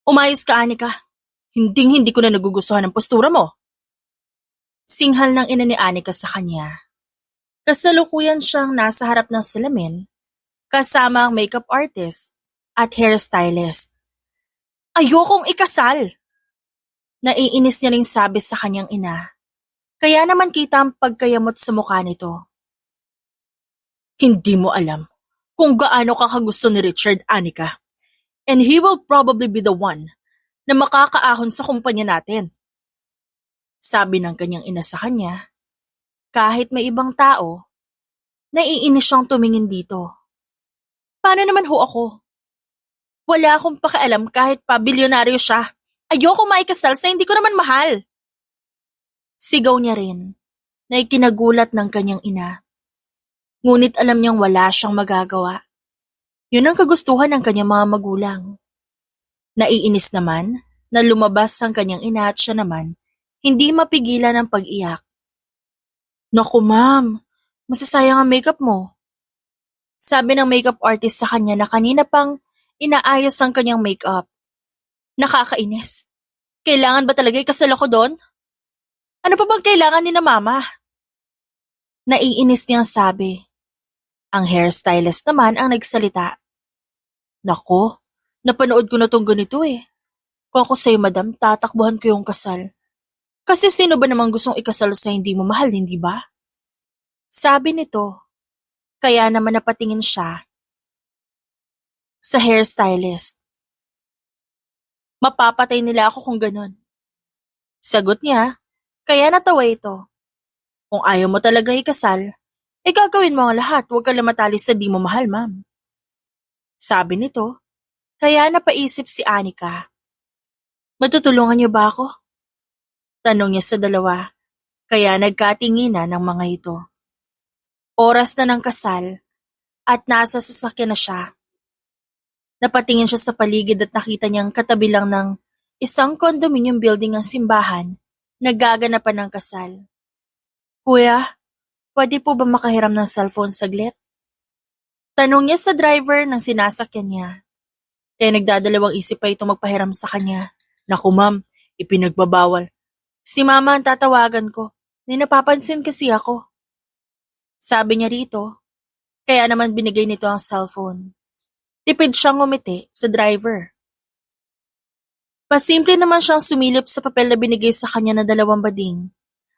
Umayos ka, Anika. Hinding-hindi ko na nagugustuhan ang postura mo. Singhal ng ina ni Anika sa kanya. Kasalukuyan siyang nasa harap ng salamin, kasama ang makeup artist at hairstylist. Ayokong ikasal! Naiinis niya ring sabi sa kanyang ina. Kaya naman kita ang pagkayamot sa mukha nito. Hindi mo alam kung gaano ka kagusto ni Richard, Anika. And he will probably be the one na makakaahon sa kumpanya natin. Sabi ng kanyang ina sa kanya, kahit may ibang tao, naiinis siyang tumingin dito. Paano naman ho ako? Wala akong pakialam kahit pa bilyonaryo siya. Ayoko maikasal sa hindi ko naman mahal. Sigaw niya rin na ikinagulat ng kanyang ina. Ngunit alam niyang wala siyang magagawa. Yun ang kagustuhan ng kanyang mga magulang. Naiinis naman na lumabas ang kanyang ina at siya naman hindi mapigilan ang pag-iyak. Naku ma'am, masasayang ang makeup mo. Sabi ng makeup artist sa kanya na kanina pang inaayos ang kanyang makeup. Nakakainis. Kailangan ba talaga ikasal ako doon? Ano pa bang kailangan ni na mama? Naiinis niyang sabi. Ang hairstylist naman ang nagsalita. Nako, napanood ko na tong ganito eh. Kung ako sa'yo madam, tatakbuhan ko yung kasal. Kasi sino ba namang gustong ikasal sa hindi mo mahal, hindi ba? Sabi nito. Kaya naman napatingin siya sa hairstylist. Mapapatay nila ako kung ganun. Sagot niya, kaya natawa ito. Kung ayaw mo talaga ikasal, gagawin mo ang lahat, huwag ka lamatali sa di mo mahal, ma'am. Sabi nito, kaya napaisip si Anika. Matutulungan niyo ba ako? Tanong niya sa dalawa, kaya nagkatinginan ng mga ito. Oras na ng kasal at nasa sasakyan na siya. Napatingin siya sa paligid at nakita niyang katabi lang ng isang condominium building ang simbahan na gaganapan ng kasal. Kuya, pwede po ba makahiram ng cellphone saglit? Tanong niya sa driver ng sinasakyan niya. Kaya nagdadalawang isip pa itong magpahiram sa kanya. Naku ma'am, ipinagbabawal. Si mama ang tatawagan ko. May napapansin kasi ako. Sabi niya rito, kaya naman binigay nito ang cellphone. Tipid siyang ngumiti sa driver. Pasimple naman siyang sumilip sa papel na binigay sa kanya na 2 bading.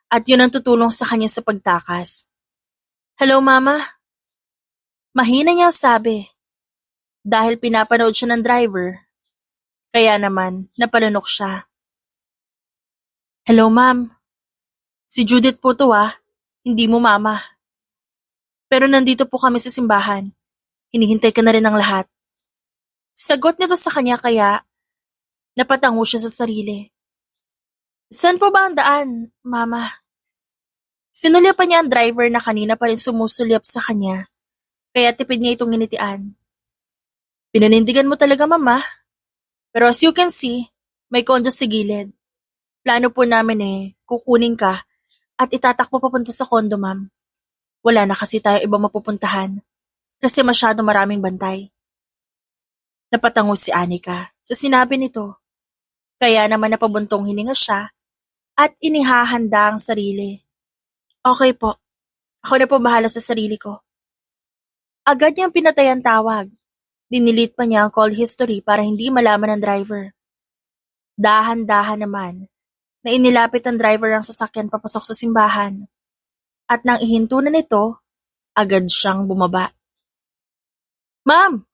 At yun ang tutulong sa kanya sa pagtakas. Hello, Mama? Mahina niyang sabi. Dahil pinapanood siya ng driver, kaya naman napalunok siya. Hello, Ma'am. Si Judith po to hindi mo Mama. Pero nandito po kami sa simbahan. Hinihintay ka na rin ng lahat. Sagot nito sa kanya kaya napatango siya sa sarili. Saan po ba ang daan, Mama? Sinulyapan niya ang driver na kanina pa rin sumusulyap sa kanya, kaya tipid niya itong nginitian. Pinanindigan mo talaga, Mama. Pero as you can see, may kondo sa gilid. Plano po namin kukunin ka at itatakbo papunta sa kondo, Ma'am. Wala na kasi tayo iba mapupuntahan kasi masyado maraming bantay. Napatango si Anika sa sinabi nito, kaya naman napabuntong hininga siya at inihahanda ang sarili. Okay po, ako na po bahala sa sarili ko. Agad niyang pinatay ang tawag. Dinilit pa niya ang call history para hindi malaman ng driver. Dahan-dahan naman na inilapit ng driver ang sasakyan papasok sa simbahan. At nang ihinto na nito, agad siyang bumaba. Ma'am!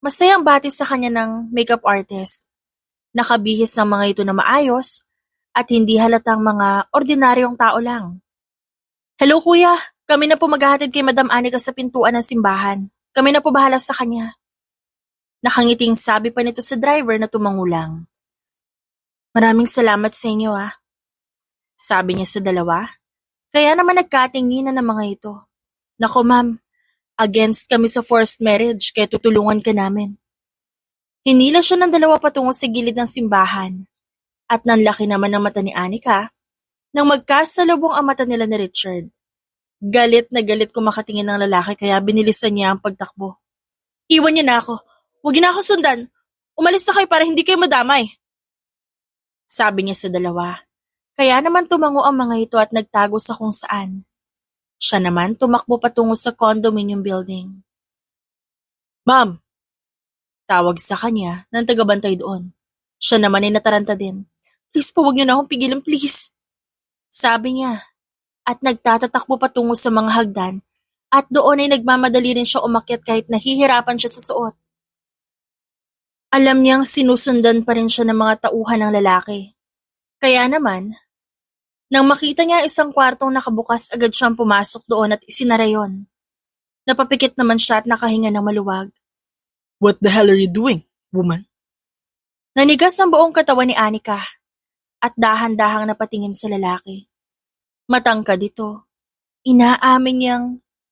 Masayang bati sa kanya ng makeup artist. Nakabihis ng mga ito na maayos at hindi halatang mga ordinaryong tao lang. Hello kuya, kami na po maghahatid kay Madam Anika sa pintuan ng simbahan. Kami na po bahala sa kanya. Nakangiting sabi pa nito sa driver na tumangulang. Maraming salamat sa inyo Sabi niya sa dalawa. Kaya naman nagkatinginan ng mga ito. Nako ma'am, against kami sa forced marriage kaya tutulungan ka namin. Hinila siya ng dalawa patungo sa gilid ng simbahan. At nanlaki naman ng mata ni Anika nang magkasalubong ang mata nila ni Richard. Galit na galit kung makatingin ng lalaki kaya binilisan niya ang pagtakbo. Iwan niyo na ako. Huwag niyo na ako sundan. Umalis na kayo para hindi kayo madamay. Sabi niya sa dalawa. Kaya naman tumango ang mga ito at nagtago sa kung saan. Siya naman tumakbo patungo sa condominium building. Ma'am! Tawag sa kanya ng tagabantay doon. Siya naman ay nataranta din. Please po, wag niyo na akong pigilan, please. Sabi niya. At nagtatatakbo patungo sa mga hagdan at doon ay nagmamadali rin siya umakyat kahit nahihirapan siya sa suot. Alam niyang sinusundan pa rin siya ng mga tauhan ng lalaki. Kaya naman, nang makita niya isang kwartong nakabukas, agad siyang pumasok doon at isinara yon. Napapikit naman siya at nakahinga ng maluwag. What the hell are you doing, woman? Nanigas ang buong katawan ni Anika at dahan-dahang napatingin sa lalaki. Matangkad ito. Inaamin niyang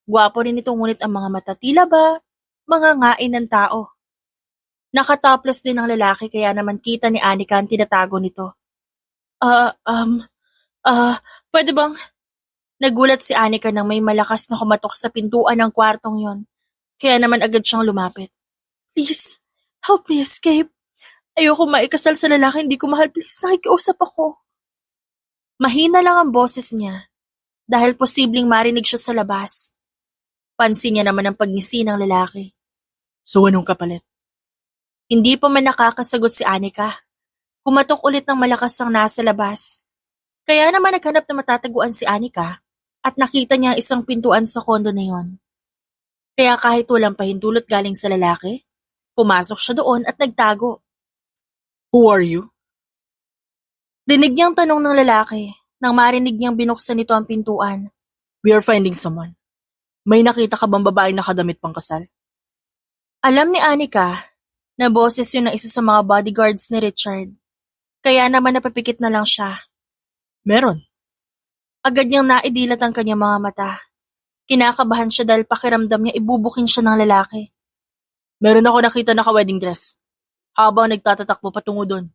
gwapo rin ito ngunit ang mga mata tila ba mga ngain ng tao. Nakatopless din ang lalaki kaya naman kita ni Anika ang tinatago nito. Pwede bang? Nagulat si Anika nang may malakas na kumatok sa pintuan ng kwartong yon. Kaya naman agad siyang lumapit. Please, help me escape. Ayoko maikasal sa lalaki hindi ko mahal. Please, nakikiusap ako. Mahina lang ang boses niya dahil posibleng marinig siya sa labas. Pansin niya naman ang pagngisi ng lalaki. So anong kapalit? Hindi pa man nakakasagot si Anika. Kumatok ulit ng malakas ang nasa labas. Kaya naman naghanap na matataguan si Anika at nakita niya isang pintuan sa kondo na yon. Kaya kahit walang pahintulot galing sa lalaki, pumasok siya doon at nagtago. Who are you? Rinig niyang tanong ng lalaki nang marinig niyang binuksan nito ang pintuan. We are finding someone. May nakita ka bang babaeng nakadamit pang kasal? Alam ni Anika na boses yun ng isa sa mga bodyguards ni Richard. Kaya naman napapikit na lang siya. Meron. Agad niyang naidilat ang kanyang mga mata. Kinakabahan siya dahil pakiramdam niya ibubukin siya ng lalaki. Meron ako nakita naka-wedding dress. Habang nagtatatakbo patungo doon.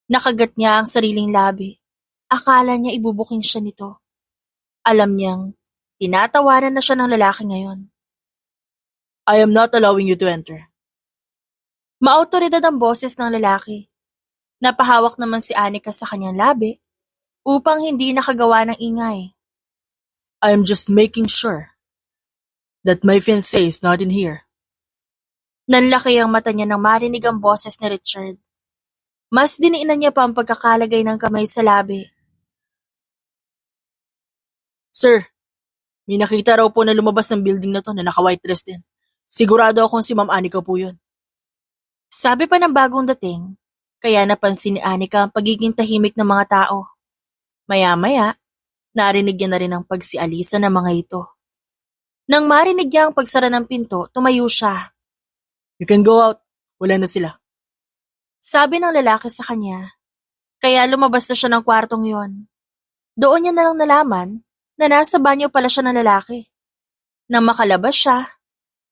Nakagat niya ang sariling labi. Akala niya ibubukin siya nito. Alam niyang tinatawanan na siya ng lalaki ngayon. I am not allowing you to enter. Maautoridad ang boses ng lalaki. Napahawak naman si Anika sa kanyang labi upang hindi nakagawa ng ingay. I am just making sure that my fiancé is not in here. Nanlaki ang mata niya nang marinig ang boses ni Richard. Mas diniinan niya pa ang pagkakalagay ng kamay sa labi. Sir, may nakita raw po na lumabas ng building na to na naka-white dress din. Sigurado akong si Ma'am Anika po yun. Sabi pa ng bagong dating, kaya napansin ni Anika ang pagiging tahimik ng mga tao. Maya-maya, narinig niya na rin ang pagsialisa ng mga ito. Nang marinig niya ang pagsara ng pinto, tumayo siya. You can go out. Wala na sila. Sabi ng lalaki sa kanya, kaya lumabas na siya ng kwartong yon. Doon niya na lang nalaman na nasa banyo pala siya ng lalaki. Nang makalabas siya,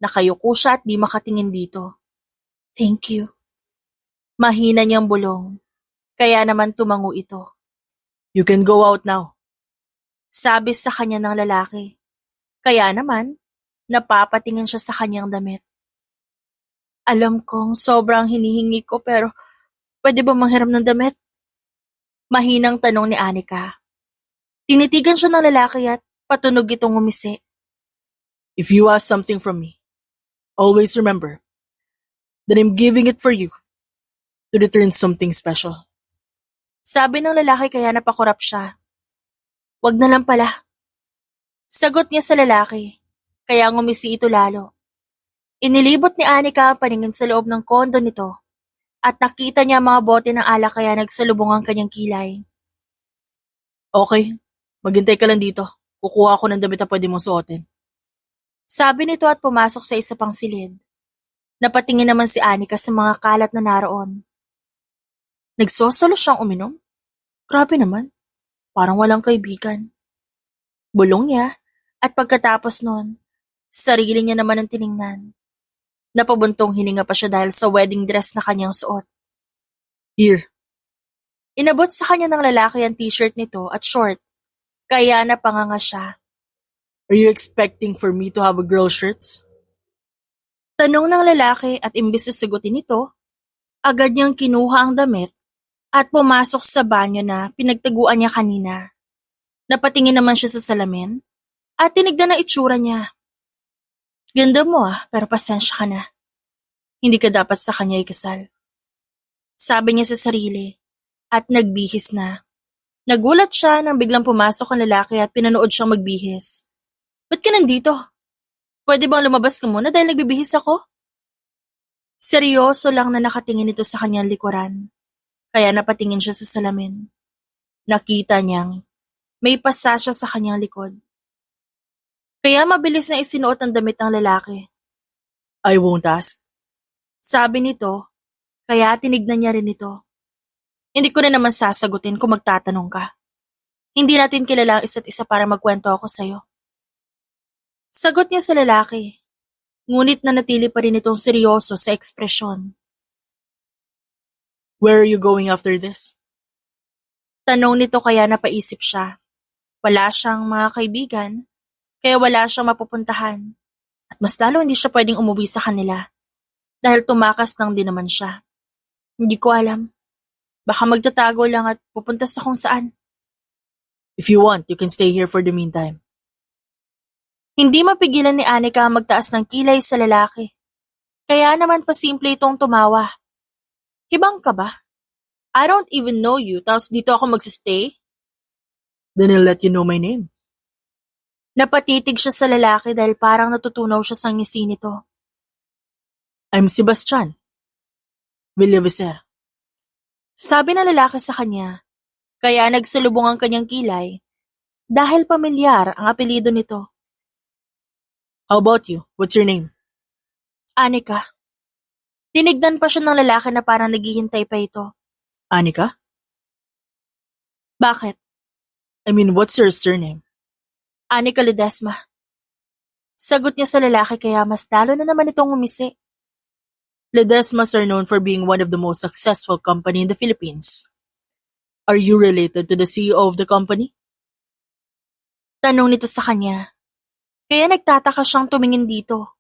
nakayuko siya at di makatingin dito. Thank you. Mahina niyang bulong, kaya naman tumango ito. You can go out now. Sabi sa kanya ng lalaki. Kaya naman, napapatingin siya sa kanyang damit. Alam kong sobrang hinihingi ko pero pwede ba manghiram ng damit? Mahinang tanong ni Anika. Tinitigan siya ng lalaki at patunog itong umisi. If you ask something from me, always remember that I'm giving it for you to return something special. Sabi ng lalaki kaya napakurap siya. Wag na lang pala. Sagot niya sa lalaki, kaya ngumisi ito lalo. Inilibot ni Anika ang paningin sa loob ng kondo nito at nakita niya mga bote ng alak kaya nagsalubong ang kanyang kilay. Okay, maghintay ka lang dito. Kukuha ako ng damit na pwede mong suotin. Sabi nito at pumasok sa isa pang silid. Napatingin naman si Anika sa mga kalat na naroon. Nagsosolo siyang uminom? Grabe naman, parang walang kaibigan. Bulong niya at pagkatapos nun, sarili niya naman ang tiningnan. Napabuntong hininga pa siya dahil sa wedding dress na kanyang suot. Here. Inabot sa kanya ng lalaki ang t-shirt nito at short, kaya napanganga siya. Are you expecting for me to have a girl shirts? Tanong ng lalaki at imbis na sagutin nito, Agad niyang kinuha ang damit at pumasok sa banyo na pinagtaguan niya kanina. Napatingin naman siya sa salamin at tinignan ang itsura niya. Ganda mo pero pasensya ka na. Hindi ka dapat sa kanya ikasal. Sabi niya sa sarili at nagbihis na. Nagulat siya nang biglang pumasok ang lalaki at pinanood siyang magbihis. Ba't ka nandito? Pwede bang lumabas ka muna dahil nagbibihis ako? Seryoso lang na nakatingin ito sa kanyang likuran. Kaya napatingin siya sa salamin. Nakita niyang may pasa siya sa kanyang likod. Kaya mabilis na isinuot ang damit ng lalaki. I won't ask. Sabi nito, kaya tinignan niya rin ito. Hindi ko na naman sasagutin kung magtatanong ka. Hindi natin kilala ang isa't isa para magkwento ako sa'yo. Sagot niya sa lalaki, ngunit nanatili pa rin itong seryoso sa ekspresyon. Where are you going after this? Tanong nito kaya napaisip siya. Wala siyang mga kaibigan, kaya wala siyang mapupuntahan. At mas lalo hindi siya pwedeng umuwi sa kanila. Dahil tumakas lang din naman siya. Hindi ko alam. Baka magtatago lang at pupunta sa kung saan. If you want, you can stay here for the meantime. Hindi mapigilan ni Anika magtaas ng kilay sa lalaki. Kaya naman pasimple itong tumawa. Hibang ka ba? I don't even know you, tapos dito ako magsistay? Then I'll let you know my name. Napatitig siya sa lalaki dahil parang natutunaw siya sa ngisi nito. I'm Sebastian Villavicer. Sabi ng lalaki sa kanya, kaya nagsalubong ang kanyang kilay dahil pamilyar ang apelyido nito. How about you? What's your name? Anika. Tinignan pa siya ng lalaki na parang naghihintay pa ito. Anika? Bakit? I mean, what's your surname? Anika Ledesma. Sagot niya sa lalaki kaya mas lalo na naman itong umisi. Ledesmas are known for being one of the most successful company in the Philippines. Are you related to the CEO of the company? Tanong nito sa kanya. Kaya nagtataka siyang tumingin dito.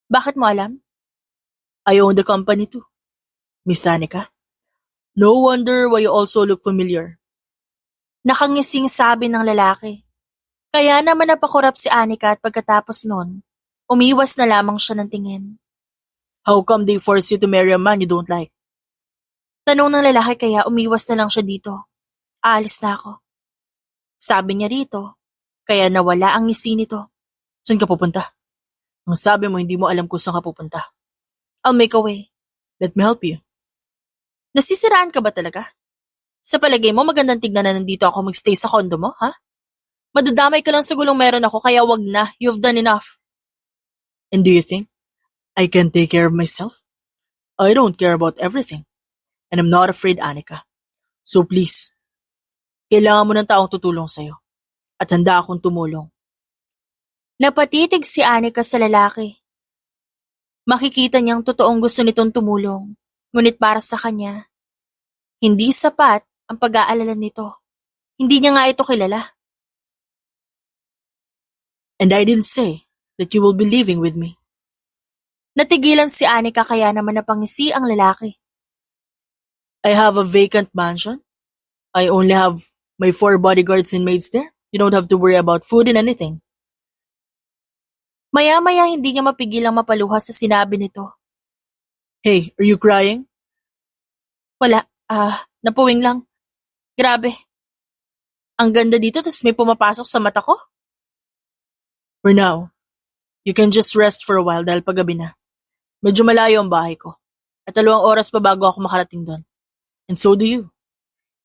Bakit mo alam? I own the company too. Miss Anika. No wonder why you also look familiar. Nakangising sabi ng lalaki. Kaya naman napakurap si Anika at pagkatapos nun, umiwas na lamang siya ng tingin. How come they force you to marry a man you don't like? Tanong ng lalaki kaya umiwas na lang siya dito. Aalis na ako. Sabi niya rito, kaya nawala ang ngisi nito. Saan ka pupunta? Ang sabi mo hindi mo alam kung saan ka pupunta. I'll make a way. Let me help you. Nasisiraan ka ba talaga? Sa palagay mo magandang tignan na nandito ako magstay sa kondo mo, ha? Madadamay ka lang sa gulong meron ako kaya wag na, you've done enough. And do you think I can take care of myself? I don't care about everything. And I'm not afraid, Anika. So please, kailangan mo ng taong tutulong sa'yo. At handa akong tumulong. Napatitig si Anika sa lalaki. Makikita niyang totoong gusto nitong tumulong. Ngunit para sa kanya, hindi sapat ang pag-aalala nito. Hindi niya nga ito kilala. And I didn't say that you will be living with me. Natigilan si Anika kaya naman napangisi ang lalaki. I have a vacant mansion. I only have my 4 bodyguards and maids there. You don't have to worry about food and anything. Maya-maya hindi niya mapigilang mapaluha sa sinabi nito. Hey, are you crying? Wala, napuwing lang. Grabe. Ang ganda dito tas may pumapasok sa mata ko. For now, you can just rest for a while dahil paggabi na. Medyo malayo ang bahay ko. At 2 oras pa bago ako makarating doon. And so do you.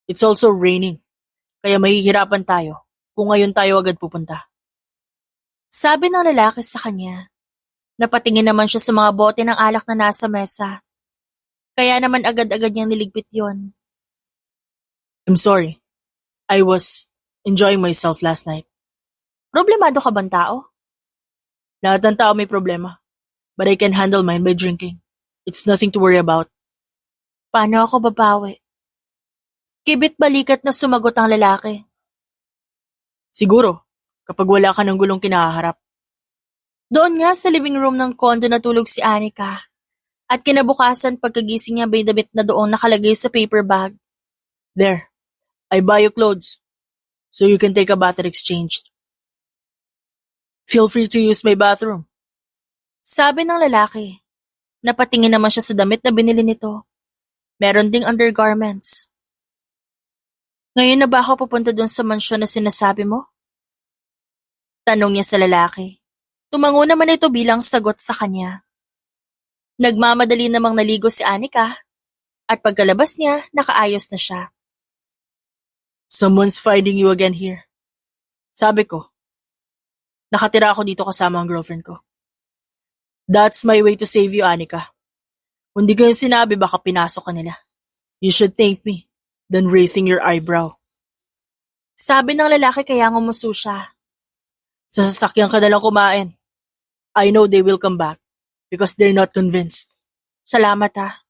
It's also raining. Kaya mahihirapan tayo kung ngayon tayo agad pupunta. Sabi ng lalaki sa kanya. Napatingin naman siya sa mga bote ng alak na nasa mesa. Kaya naman agad-agad niyang niligpit yon. I'm sorry. I was enjoying myself last night. Problemado ka bang tao? Lahat ng tao may problema. But I can handle mine by drinking. It's nothing to worry about. Paano ako babawi? Kibit balikat na sumagot ang lalaki. Siguro, kapag wala ka ng gulong kinaharap. Doon nga sa living room ng kondo natulog si Anika. At kinabukasan pagkagising niya may damit na doong nakalagay sa paper bag. There, I buy you clothes, so you can take a bath and exchange. Feel free to use my bathroom. Sabi ng lalaki. Napatingin naman siya sa damit na binili nito. Meron ding undergarments. Ngayon na ba ako pupunta doon sa mansyon na sinasabi mo? Tanong niya sa lalaki. Tumango naman ito bilang sagot sa kanya. Nagmamadali namang naligo si Anika at pagkalabas niya, nakaayos na siya. Someone's finding you again here. Sabi ko, nakatira ako dito kasama ang girlfriend ko. That's my way to save you, Anika. Kung di ko yung sinabi, baka pinasok ka nila. You should thank me, than raising your eyebrow. Sabi ng lalaki kaya ngumuso siya. Sa sasakyan ka nalang kumain. I know they will come back because they're not convinced. Salamat ha.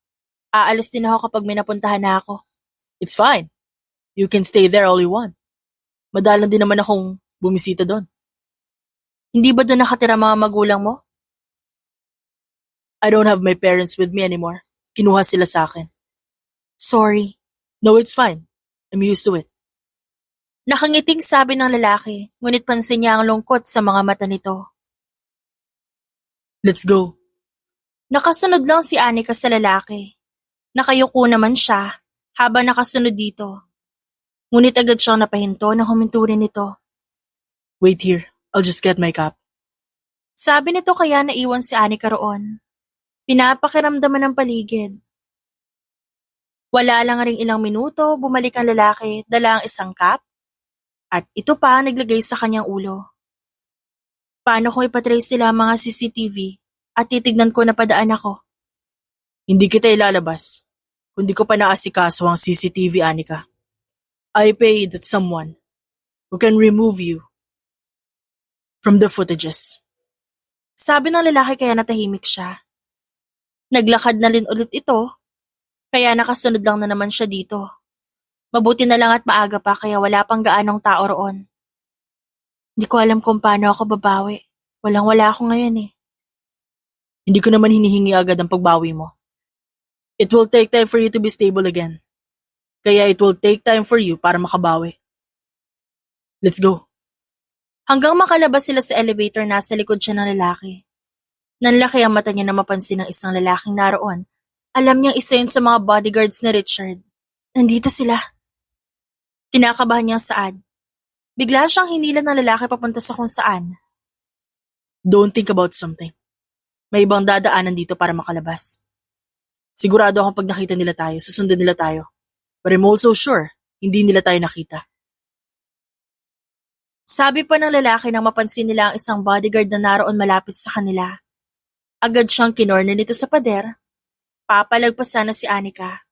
Aalis din ako kapag may napuntahan na ako. It's fine. You can stay there all you want. Madalang din naman akong bumisita doon. Hindi ba doon nakatira mga magulang mo? I don't have my parents with me anymore. Kinuha sila sa akin. Sorry. No, it's fine. I'm used to it. Nakangiting sabi ng lalaki, ngunit pansin niya ang lungkot sa mga mata nito. Let's go. Nakasunod lang si Anika sa lalaki. Nakayuko naman siya habang nakasunod dito. Ngunit agad siyang napahinto nang huminto rin nito. Wait here. I'll just get my cup. Sabi nito kaya naiwan si Anika roon. Pinapakiramdaman ng paligid. Wala lang ring ilang minuto, bumalik ang lalaki, dala ang isang cup, at ito pa ang naglagay sa kanyang ulo. Paano kung ipatrace sila ang mga CCTV at titignan ko na padaan ako? Hindi kita ilalabas, kundi ko pa naasikaso ang CCTV, Anika. I paid someone who can remove you from the footages. Sabi ng lalaki kaya natahimik siya. Naglakad na rin ulit ito, kaya nakasunod lang na naman siya dito. Mabuti na lang at maaga pa kaya wala pang gaanong tao roon. Hindi ko alam kung paano ako babawi. Walang-wala ako ngayon eh. Hindi ko naman hinihingi agad ang pagbawi mo. It will take time for you to be stable again. Kaya it will take time for you para makabawi. Let's go. Hanggang makalabas sila sa elevator, nasa likod siya ng lalaki. Nanlaki ang mata niya na mapansin ng isang lalaking naroon. Alam niyang isa yun sa mga bodyguards ni Richard. Nandito sila. Kinakabahan niyang saad. Bigla siyang hinila ng lalaki papunta sa kung saan. Don't think about something. May ibang dadaanan dito para makalabas. Sigurado akong pag nakita nila tayo, susundan nila tayo. But I'm also sure, hindi nila tayo nakita. Sabi pa ng lalaki nang mapansin nila ang isang bodyguard na naroon malapit sa kanila. Agad siyang kinorner nito sa pader. Papalagpasan na si Anika.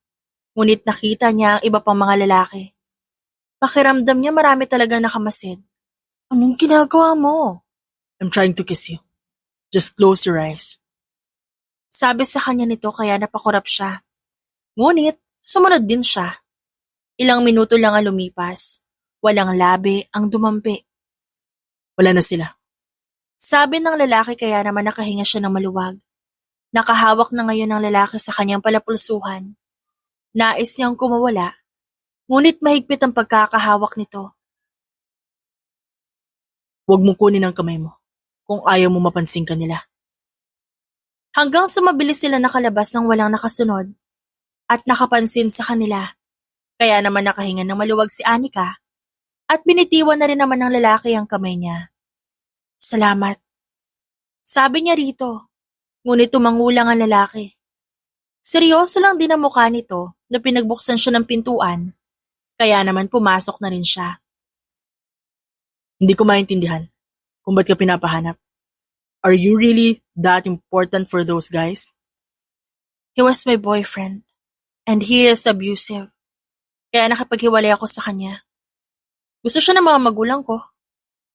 Ngunit nakita niya ang iba pang mga lalaki. Pakiramdam niya marami talagang nakamasid. Anong ginagawa mo? I'm trying to kiss you. Just close your eyes. Sabi sa kanya nito kaya napakurap siya. Ngunit, sumunod din siya. Ilang minuto lang ang lumipas. Walang labi ang dumampi. Wala na sila. Sabi ng lalaki kaya naman nakahinga siya ng maluwag. Nakahawak na ngayon ng lalaki sa kanyang palapulsuhan. Nais niyang kumawala, ngunit mahigpit ang pagkakahawak nito. Huwag mo kunin ang kamay mo kung ayaw mo mapansin ka nila. Hanggang sa mabilis sila nakalabas ng walang nakasunod at nakapansin sa kanila. Kaya naman nakahinga ng maluwag si Anika at binitiwan na rin naman ng lalaki ang kamay niya. Salamat. Sabi niya rito, ngunit tumangulang ang lalaki. Seryoso lang din ang mukha nito na pinagbuksan siya ng pintuan, kaya naman pumasok na rin siya. Hindi ko maintindihan kung ba't ka pinapahanap. Are you really that important for those guys? He was my boyfriend, and he is abusive. Kaya nakipaghiwalay ako sa kanya. Gusto siya ng mga magulang ko,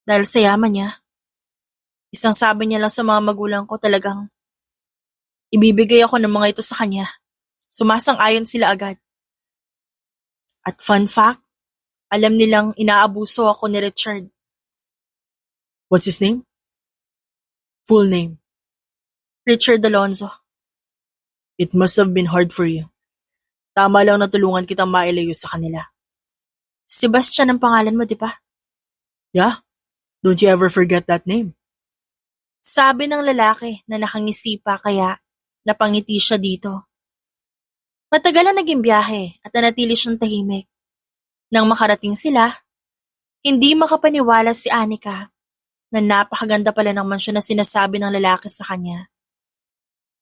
dahil sa yaman niya. Isang sabi niya lang sa mga magulang ko talagang, ibibigay ako ng mga ito sa kanya. Sumasang-ayon sila agad. At fun fact, alam nilang inaabuso ako ni Richard. What's his name? Full name. Richard Alonzo. It must have been hard for you. Tama lang na tulungan kitang mailayo sa kanila. Sebastian ang pangalan mo, di ba? Yeah? Don't you ever forget that name? Sabi ng lalaki na nakangisi pa kaya napangiti siya dito. Matagal na naging biyahe at nanatili siyang tahimik. Nang makarating sila, hindi makapaniwala si Anika na napakaganda pala ng mansyon na sinasabi ng lalaki sa kanya.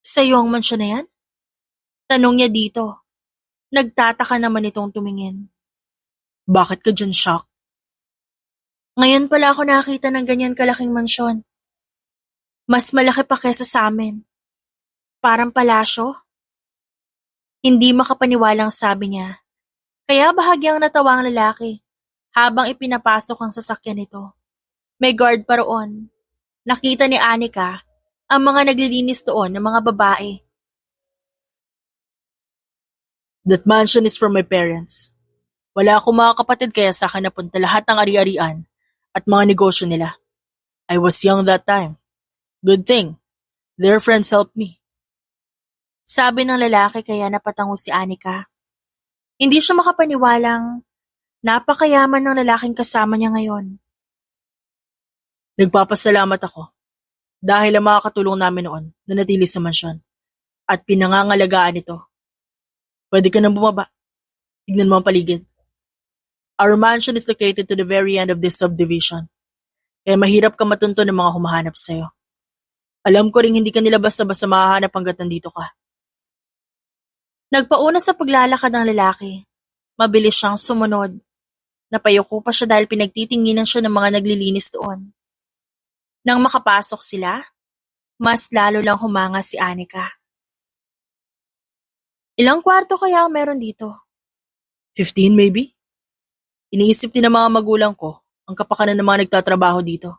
Sa'yo ang mansyon na yan? Tanong niya dito. Nagtataka naman itong tumingin. Bakit ka dyan shock? Ngayon pala ako nakakita ng ganyan kalaking mansyon. Mas malaki pa kesa sa amin. Parang palasyo. Hindi makapaniwalang sabi niya. Kaya bahagyang natawa ang lalaki habang ipinapasok ang sasakyan nito. May guard pa roon. Nakita ni Anika ang mga naglilinis doon ng mga babae. That mansion is from my parents. Wala akong mga kapatid kaya sa akin napunta lahat ng ari-arian at mga negosyo nila. I was young that time. Good thing. Their friends helped me. Sabi ng lalaki kaya napatango si Anika. Hindi siya makapaniwalang napakayaman ng lalaking kasama niya ngayon. Nagpapasalamat ako dahil ang mga katulong namin noon nanatili sa mansyon at pinangangalagaan ito. Pwede ka nang bumaba. Tignan mo ang paligid. Our mansion is located to the very end of this subdivision. Kaya mahirap ka matunto ng mga humahanap sa'yo. Alam ko rin hindi ka nila basta-basta mahahanap hanggat nandito ka. Nagpauna sa paglalakad ng lalaki. Mabilis siyang sumunod. Napayuko pa siya dahil pinagtitinginan siya ng mga naglilinis doon. Nang makapasok sila, mas lalo lang humanga si Anika. Ilang kwarto kaya ang meron dito? 15 maybe? Iniisip din ng mga magulang ko ang kapakanan ng mga nagtatrabaho dito.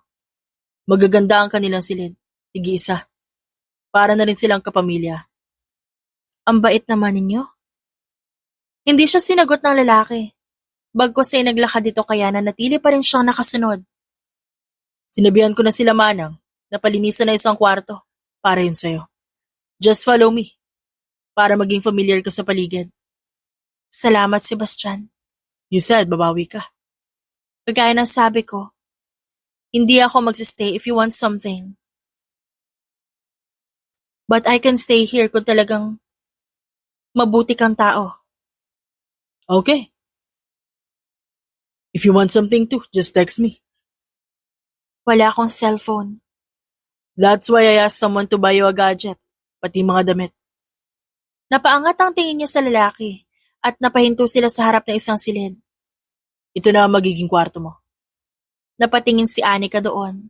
Magaganda ang kanilang silid, tig-isa. Para na rin silang kapamilya. Ang bait naman ninyo. Hindi siya sinagot ng lalaki. Bagkus ay naglakad dito kaya nanatili pa rin siyang nakasunod. Sinabihan ko na sila manang na palinisan na isang kwarto para yun sa'yo. Just follow me para maging familiar ka sa paligid. Salamat, Sebastian. You said babawi ka. Kagaya ng sabi ko, hindi ako magsistay if you want something. But I can stay here kung talagang mabuti kang tao. Okay. If you want something too, just text me. Wala akong cellphone. That's why I asked someone to buy you a gadget, pati mga damit. Napaangat ang tingin niya sa lalaki at napahinto sila sa harap ng isang silid. Ito na ang magiging kwarto mo. Napatingin si Anika doon.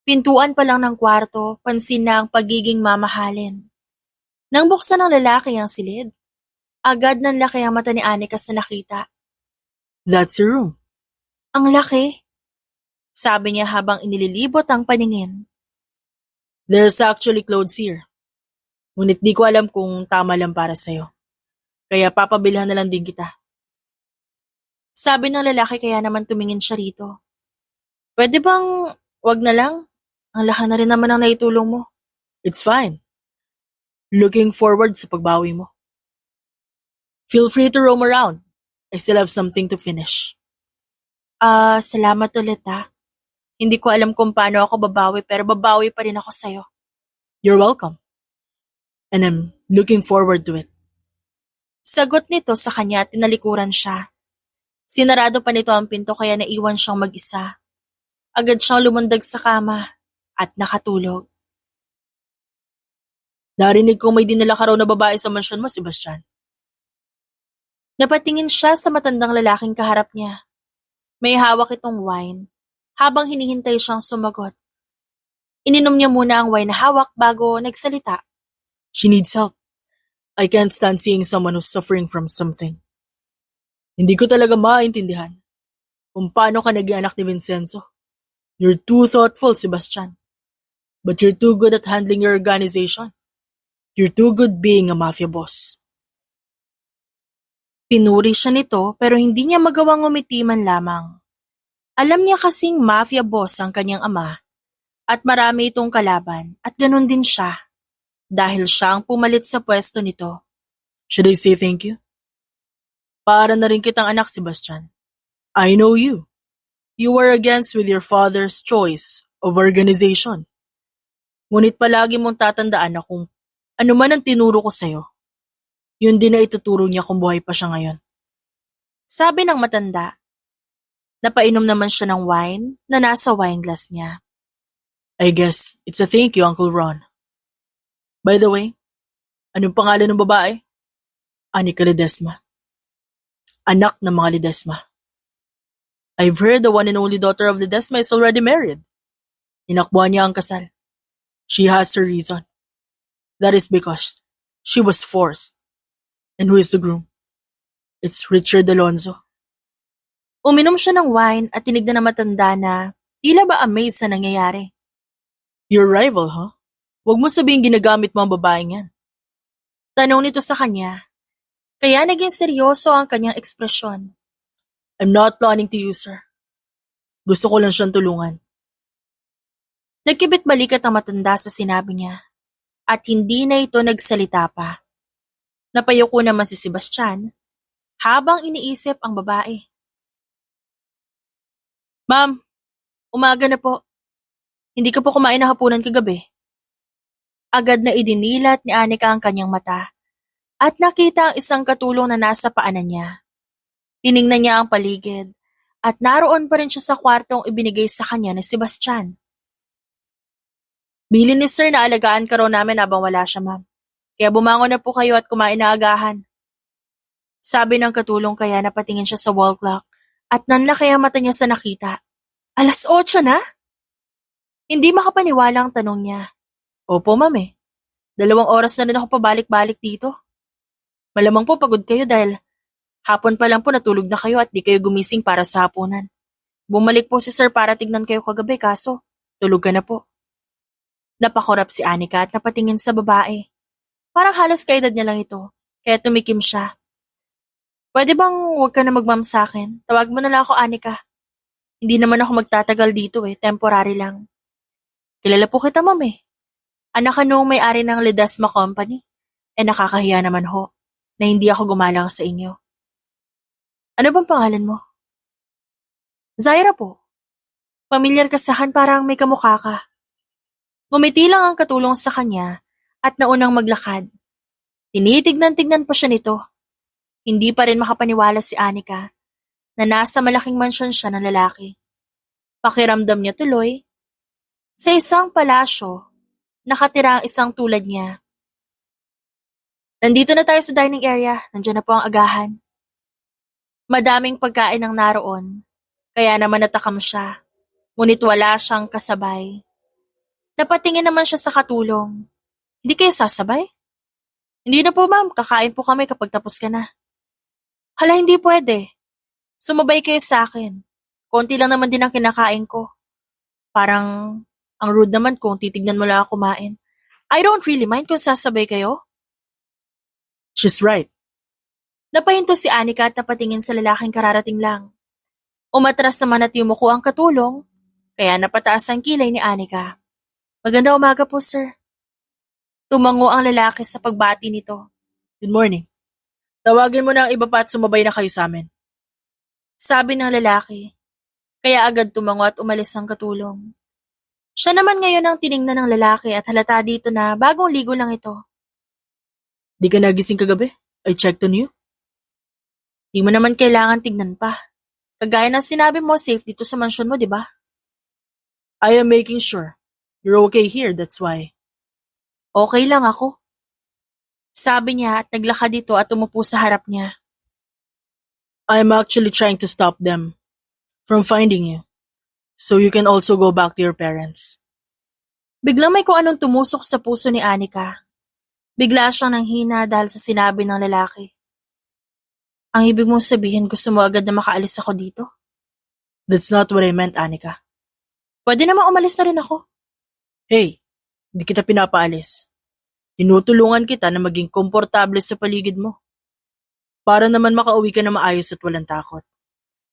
Pintuan pa lang ng kwarto, pansin na ang pagiging mamahalin. Nang buksan ng lalaki ang silid, agad nanlaki ang mata ni Anika sa nakita. That's your room. Ang laki, sabi niya habang inililibot ang paningin. There's actually clothes here. Ngunit di ko alam kung tama lang para sa'yo. Kaya papabilhan na lang din kita. Sabi ng lalaki kaya naman tumingin siya rito. Pwede bang wag na lang? Ang laki na rin naman ang naitulong mo. It's fine. Looking forward sa pagbawi mo. Feel free to roam around. I still have something to finish. Salamat ulit ha. Hindi ko alam kung paano ako babawi pero babawi pa rin ako sa'yo. You're welcome. And I'm looking forward to it. Sagot nito sa kanya at tinalikuran siya. Sinarado pa nito ang pinto kaya naiwan siyang mag-isa. Agad siyang lumundag sa kama at nakatulog. Narinig ko may dinala ka raw na babae sa mansyon mo, Sebastian. Napatingin siya sa matandang lalaking kaharap niya. May hawak itong wine habang hinihintay siyang sumagot. Ininom niya muna ang wine na hawak bago nagsalita. She needs help. I can't stand seeing someone who's suffering from something. Hindi ko talaga maintindihan kung paano ka naging anak ni Vincenzo. You're too thoughtful, Sebastian. But you're too good at handling your organization. You're too good being a mafia boss. Pinuri siya nito pero hindi niya magawang umiti man lamang. Alam niya kasing mafia boss ang kanyang ama at marami itong kalaban at ganun din siya. dahil siya ang pumalit sa pwesto nito. Should I say thank you? Para na rin kitang anak, Sebastian. I know you. You were against with your father's choice of organization. Ngunit palagi mong tatandaan na kung ano man ang tinuro ko sa'yo, yun din na ituturo niya kung buhay pa siya ngayon. Sabi ng matanda. Napainom naman siya ng wine na nasa wine glass niya. I guess it's a thank you, Uncle Ron. By the way, anong pangalan ng babae? Anika Ledesma. Anak ng mga Ledesma. I've heard the one and only daughter of Ledesma is already married. Inakbuhan niya ang kasal. She has her reason. That is because she was forced. And who is the groom? It's Richard Alonzo. Uminom siya ng wine at tinignan ng matanda na tila ba amazed sa nangyayari. Your rival, huh? Huwag mo sabihin ginagamit mo ang babaeng yan. Tanong nito sa kanya, kaya naging seryoso ang kanyang ekspresyon. I'm not planning to use her. Gusto ko lang siyang tulungan. Nagkibit balikat ang matanda sa sinabi niya at hindi na ito nagsalita pa. Napayuko naman si Sebastian habang iniisip ang babae. Ma'am, umaga na po. Hindi ka po kumain na hapunan kagabi. Agad na idinilat ni Anika ang kanyang mata at nakita ang isang katulong na nasa paanan niya. Tiningnan niya ang paligid at naroon pa rin siya sa kwartong ibinigay sa kanya ni Sebastian. Bilin ni Sir na alagaan ka raw namin habang wala siya, ma'am. Kaya bumangon na po kayo at kumain na agahan. Sabi ng katulong kaya napatingin siya sa wall clock at nanlaki ang mata niya sa nakita. 8:00 na? Hindi makapaniwala ang tanong niya. Opo, ma'am eh. 2 oras na rin ako pabalik-balik dito. Malamang po pagod kayo dahil hapon pa lang po natulog na kayo at di kayo gumising para sa hapunan. Bumalik po si Sir para tignan kayo kagabi kaso tulog ka na po. Napakurap si Anika at napatingin sa babae. Parang halos kaedad niya lang ito, kaya tumikim siya. Pwede bang huwag ka na mag-ma'am sa akin? Tawag mo na lang ako Anika. Hindi naman ako magtatagal dito temporary lang. Kilala po kita, ma'am eh. Anak ka noong may-ari ng Ledesma Company. Nakakahiya naman ho, na hindi ako gumalang sa inyo. Ano bang pangalan mo? Zaira po. Pamilyar ka sa akin parang may kamukha ka. Ngumiti lang ang katulong sa kanya at naunang maglakad. Tinitignan-tignan pa siya nito. Hindi pa rin makapaniwala si Anika na nasa malaking mansyon siya ng lalaki. Pakiramdam niya tuloy, sa isang palasyo, nakatira ang isang tulad niya. Nandito na tayo sa dining area, nandiyan na po ang agahan. Madaming pagkain ang naroon, kaya naman natakam siya, ngunit wala siyang kasabay. Napatingin naman siya sa katulong. Hindi kayo sasabay? Hindi na po ma'am, kakain po kami kapag tapos ka na. Hala, hindi pwede. Sumabay kayo sa akin. Konti lang naman din ang kinakain ko. Parang ang rude naman kung titignan mo lang ako kumain. I don't really mind kung sasabay kayo. She's right. Napahinto si Anika at napatingin sa lalaking kararating lang. Umatras naman at yumuko ang katulong, kaya napataas ang kilay ni Anika. Maganda umaga po, sir. Tumango ang lalaki sa pagbati nito. Good morning. Tawagin mo na ang iba pa at sumabay na kayo sa amin. Sabi ng lalaki, kaya agad tumango at umalis ang katulong. Siya naman ngayon ang tiningnan ng lalaki at halata dito na bagong ligo lang ito. Di ka nagising kagabi? I checked on you. Di mo naman kailangan tignan pa. Kagaya ng sinabi mo, safe dito sa mansyon mo, di ba? I am making sure. You're okay here, that's why. Okay lang ako. Sabi niya at naglakad dito at umupo sa harap niya. I'm actually trying to stop them from finding you, so you can also go back to your parents. Biglang may kung anong tumusok sa puso ni Anika. Bigla siyang nanghina dahil sa sinabi ng lalaki. Ang ibig mong sabihin gusto mo agad na makaalis ako dito? That's not what I meant, Anika. Pwede namang umalis na rin ako. Hey, hindi kita pinapaalis. Tinutulungan kita na maging komportable sa paligid mo. Para naman makauwi ka na maayos at walang takot.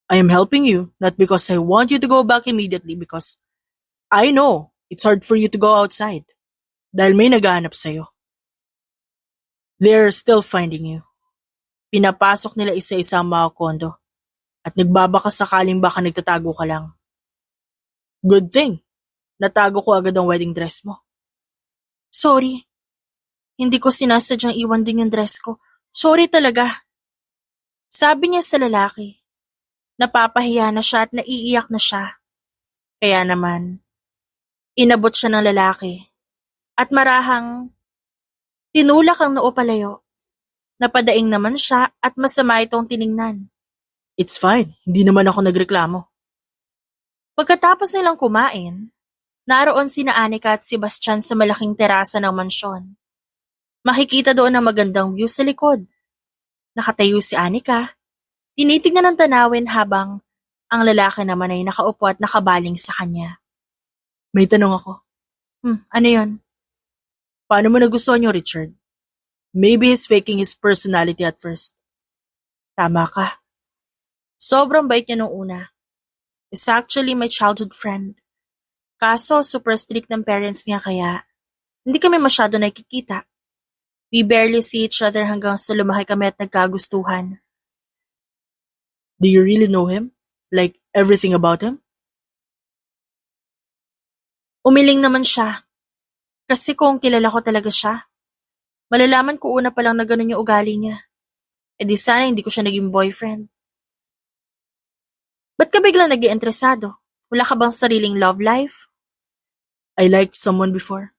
I am helping you, not because I want you to go back immediately, because I know it's hard for you to go outside. Dahil may naghahanap sa'yo. They're still finding you. Pinapasok nila isa-isa ang mga kondo at nagbabaka sakaling baka nagtatago ka lang. Good thing, natago ko agad ang wedding dress mo. Sorry. Hindi ko sinasadyang iwan din yung dress ko. Sorry talaga. Sabi niya sa lalaki. Napapahiya na siya at naiiyak na siya. Kaya naman, inabot siya ng lalaki. At marahang, tinulak ang noo palayo. Napadaing naman siya at masama itong tiningnan. It's fine, hindi naman ako nagreklamo. Pagkatapos nilang kumain, naroon sina Anika at Sebastian sa malaking terasa ng mansyon. Makikita doon ang magandang view sa likod. Nakatayo si Anika, tinitignan ng tanawin habang ang lalaki naman ay nakaupo at nakabaling sa kanya. May tanong ako. Ano yon? Paano mo nagustuhan yung Richard? Maybe he's faking his personality at first. Tama ka. Sobrang bait niya nung una. He's actually my childhood friend. Kaso super strict ng parents niya kaya hindi kami masyado nakikita. We barely see each other hanggang sa lumaki kami at nagkagustuhan. Do you really know him? Like everything about him? Umiling naman siya. Kasi kung kilala ko talaga siya, malalaman ko una pa lang na ganun yung ugali niya. E di sana hindi ko siya naging boyfriend. Ba't ka biglang nag-iinteresado? Wala ka bang sariling love life? I liked someone before,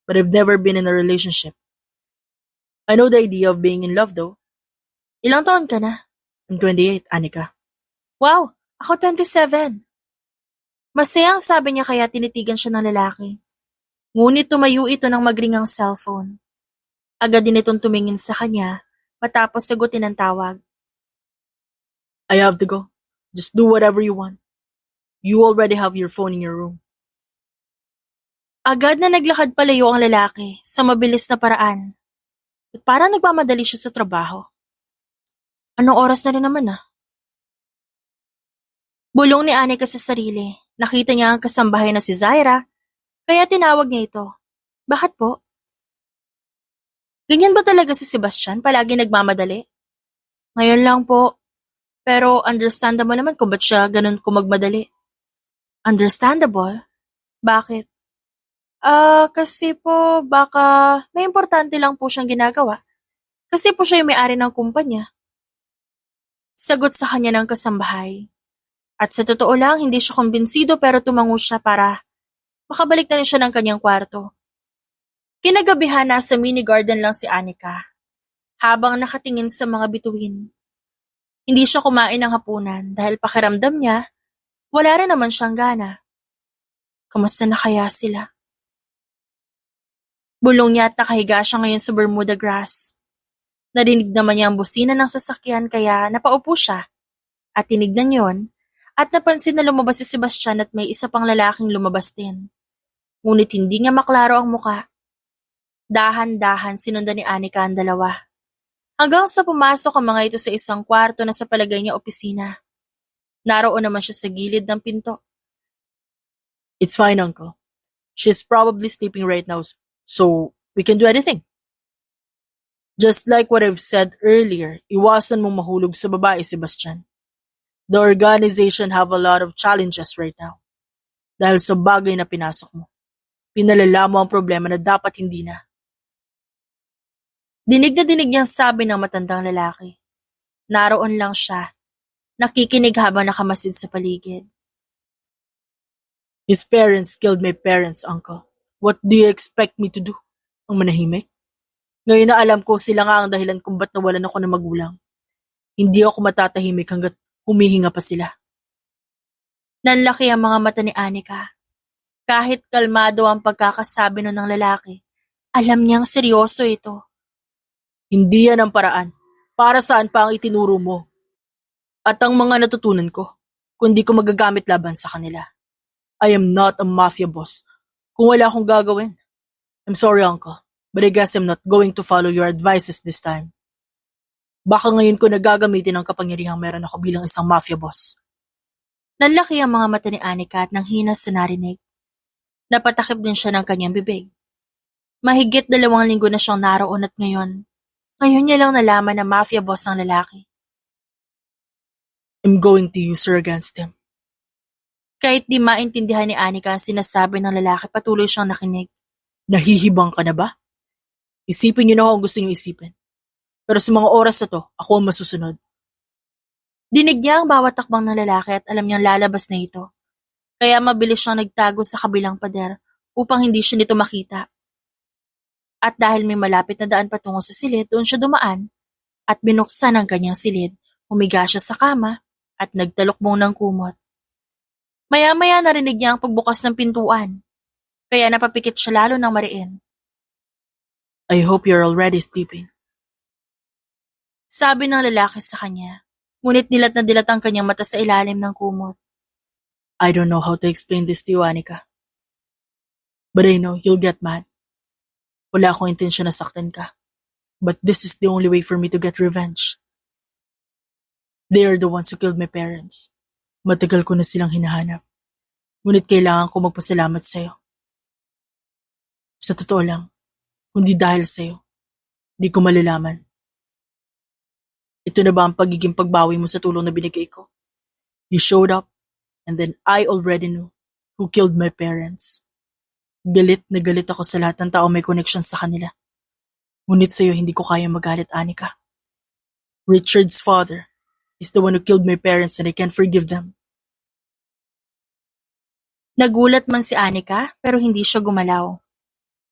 but I've never been in a relationship. I know the idea of being in love though. Ilang taon ka na? I'm 28, Anika. Wow, ako 27. Masayang sabi niya kaya tinitigan siya ng lalaki. Ngunit tumayo ito ng magringang cellphone. Agad din itong tumingin sa kanya matapos sagutin ang tawag. I have to go. Just do whatever you want. You already have your phone in your room. Agad na naglakad palayo ang lalaki sa mabilis na paraan. At parang nagmamadali siya sa trabaho. Anong oras na rin naman Bulong ni Anika sa sarili. Nakita niya ang kasambahay na si Zaira, kaya tinawag niya ito. Bakit po? Ganyan ba talaga si Sebastian? Palagi nagmamadali? Ngayon lang po. Pero understandable naman kung ba't siya ganun kumagmadali. Understandable? Bakit? Kasi po baka may importante lang po siyang ginagawa. Kasi po siya yung may-ari ng kumpanya. Sagot sa kanya ng kasambahay. At sa totoo lang, hindi siya kumbinsido pero tumango siya para makabalik na rin siya ng kanyang kwarto. Kinagabihan nasa mini garden lang si Anika, habang nakatingin sa mga bituin. Hindi siya kumain ng hapunan dahil pakiramdam niya, wala rin naman siyang gana. Kamusta na kaya sila? Bulong niya at nakahiga siya ngayon sa Bermuda grass. Narinig naman niya ang busina ng sasakyan kaya napaupo siya at tinignan yon at napansin na lumabas si Sebastian at may isa pang lalaking lumabas din. Ngunit hindi niya maklaro ang muka. Dahan-dahan sinundan ni Anika ang dalawa. Hanggang sa pumasok ang mga ito sa isang kwarto na sa palagay niya opisina. Naroon naman siya sa gilid ng pinto. It's fine, Uncle. She's probably sleeping right now, so we can do anything. Just like what I've said earlier, iwasan mong mahulog sa babae, Sebastian. The organization have a lot of challenges right now. Dahil sa bagay na pinasok mo. Pinalala mo ang problema na dapat hindi na. Dinig na dinig niyang sabi ng matandang lalaki. Naroon lang siya, nakikinig habang nakamasid sa paligid. His parents killed my parents, Uncle. What do you expect me to do? Ang manahimik? Ngayon na alam ko sila nga ang dahilan kung ba't nawalan ako ng magulang. Hindi ako matatahimik hanggat humihinga pa sila. Nanlaki ang mga mata ni Anika. Kahit kalmado ang pagkakasabi nun ng lalaki, alam niyang seryoso ito. Hindi yan ang paraan. Para saan pa ang itinuro mo? At ang mga natutunan ko, kundi ko magagamit laban sa kanila. I am not a mafia boss. Kung wala akong gagawin. I'm sorry, Uncle, but I guess I'm not going to follow your advices this time. Baka ngayon ko nagagamitin ang kapangyarihang meron ako bilang isang mafia boss. Nanlaki ang mga mata ni Anika at nang hinas sa narinig. Napatakip din siya ng kanyang bibig. Mahigit 2 linggo na siyang naroon at ngayon, Ngayon niya lang nalaman na mafia boss ang lalaki. I'm going to use her against him. Kahit di maintindihan ni Anika ang sinasabi ng lalaki, patuloy siyang nakinig. Nahihibang ka na ba? Isipin niyo na kung gusto niyo isipin. Pero sa mga oras na to, ako ang masusunod. Dinig niya ang bawat takbang ng lalaki at alam niyang lalabas na ito. Kaya mabilis siyang nagtago sa kabilang pader upang hindi siya nito makita. At dahil may malapit na daan patungo sa silid, doon siya dumaan at binuksan ang kanyang silid, humiga siya sa kama at nagtalokbong ng kumot. Maya-maya narinig niya ang pagbukas ng pintuan, kaya napapikit siya lalo ng mariin. I hope you're already sleeping. Sabi ng lalaki sa kanya, ngunit dilat na dilat ang kanyang mata sa ilalim ng kumot. I don't know how to explain this to you, Anika. But I know you'll get mad. Wala akong intensyon na saktan ka. But this is the only way for me to get revenge. They are the ones who killed my parents. Matagal ko na silang hinahanap. Ngunit kailangan ko magpasalamat sa'yo. Sa totoo lang, kundi dahil sa'yo, di ko malalaman. Ito na ba ang pagiging pagbawi mo sa tulong na binigay ko? You showed up, and then I already knew who killed my parents. Galit na galit ako sa lahat ng tao may connection sa kanila. Ngunit sa'yo hindi ko kaya magalit, Anika. Richard's father is the one who killed my parents and I can't forgive them. Nagulat man si Anika pero hindi siya gumalaw.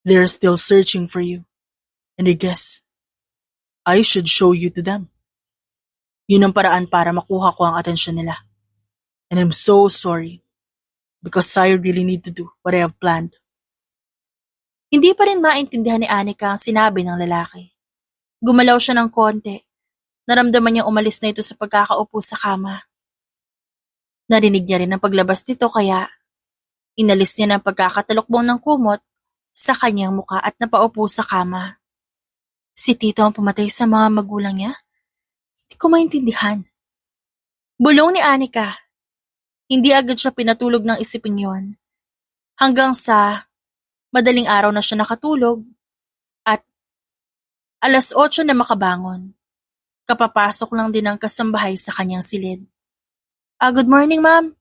They're still searching for you. And I guess, I should show you to them. Yun ang paraan para makuha ko ang atensyon nila. And I'm so sorry because I really need to do what I have planned. Hindi pa rin maintindihan ni Anika ang sinabi ng lalaki. Gumalaw siya ng konti. Naramdaman niyang umalis na ito sa pagkakaupo sa kama. Narinig niya rin ang paglabas nito kaya inalis niya ng pagkakatalokbong ng kumot sa kanyang muka at napaupo sa kama. Si Tito ang pumatay sa mga magulang niya? Hindi ko maintindihan. Bulong ni Anika. Hindi agad siya pinatulog ng isipin yon. Hanggang sa madaling araw na siya nakatulog at 8:00 na makabangon. Kapapasok lang din ang kasambahay sa kanyang silid. Good morning, ma'am.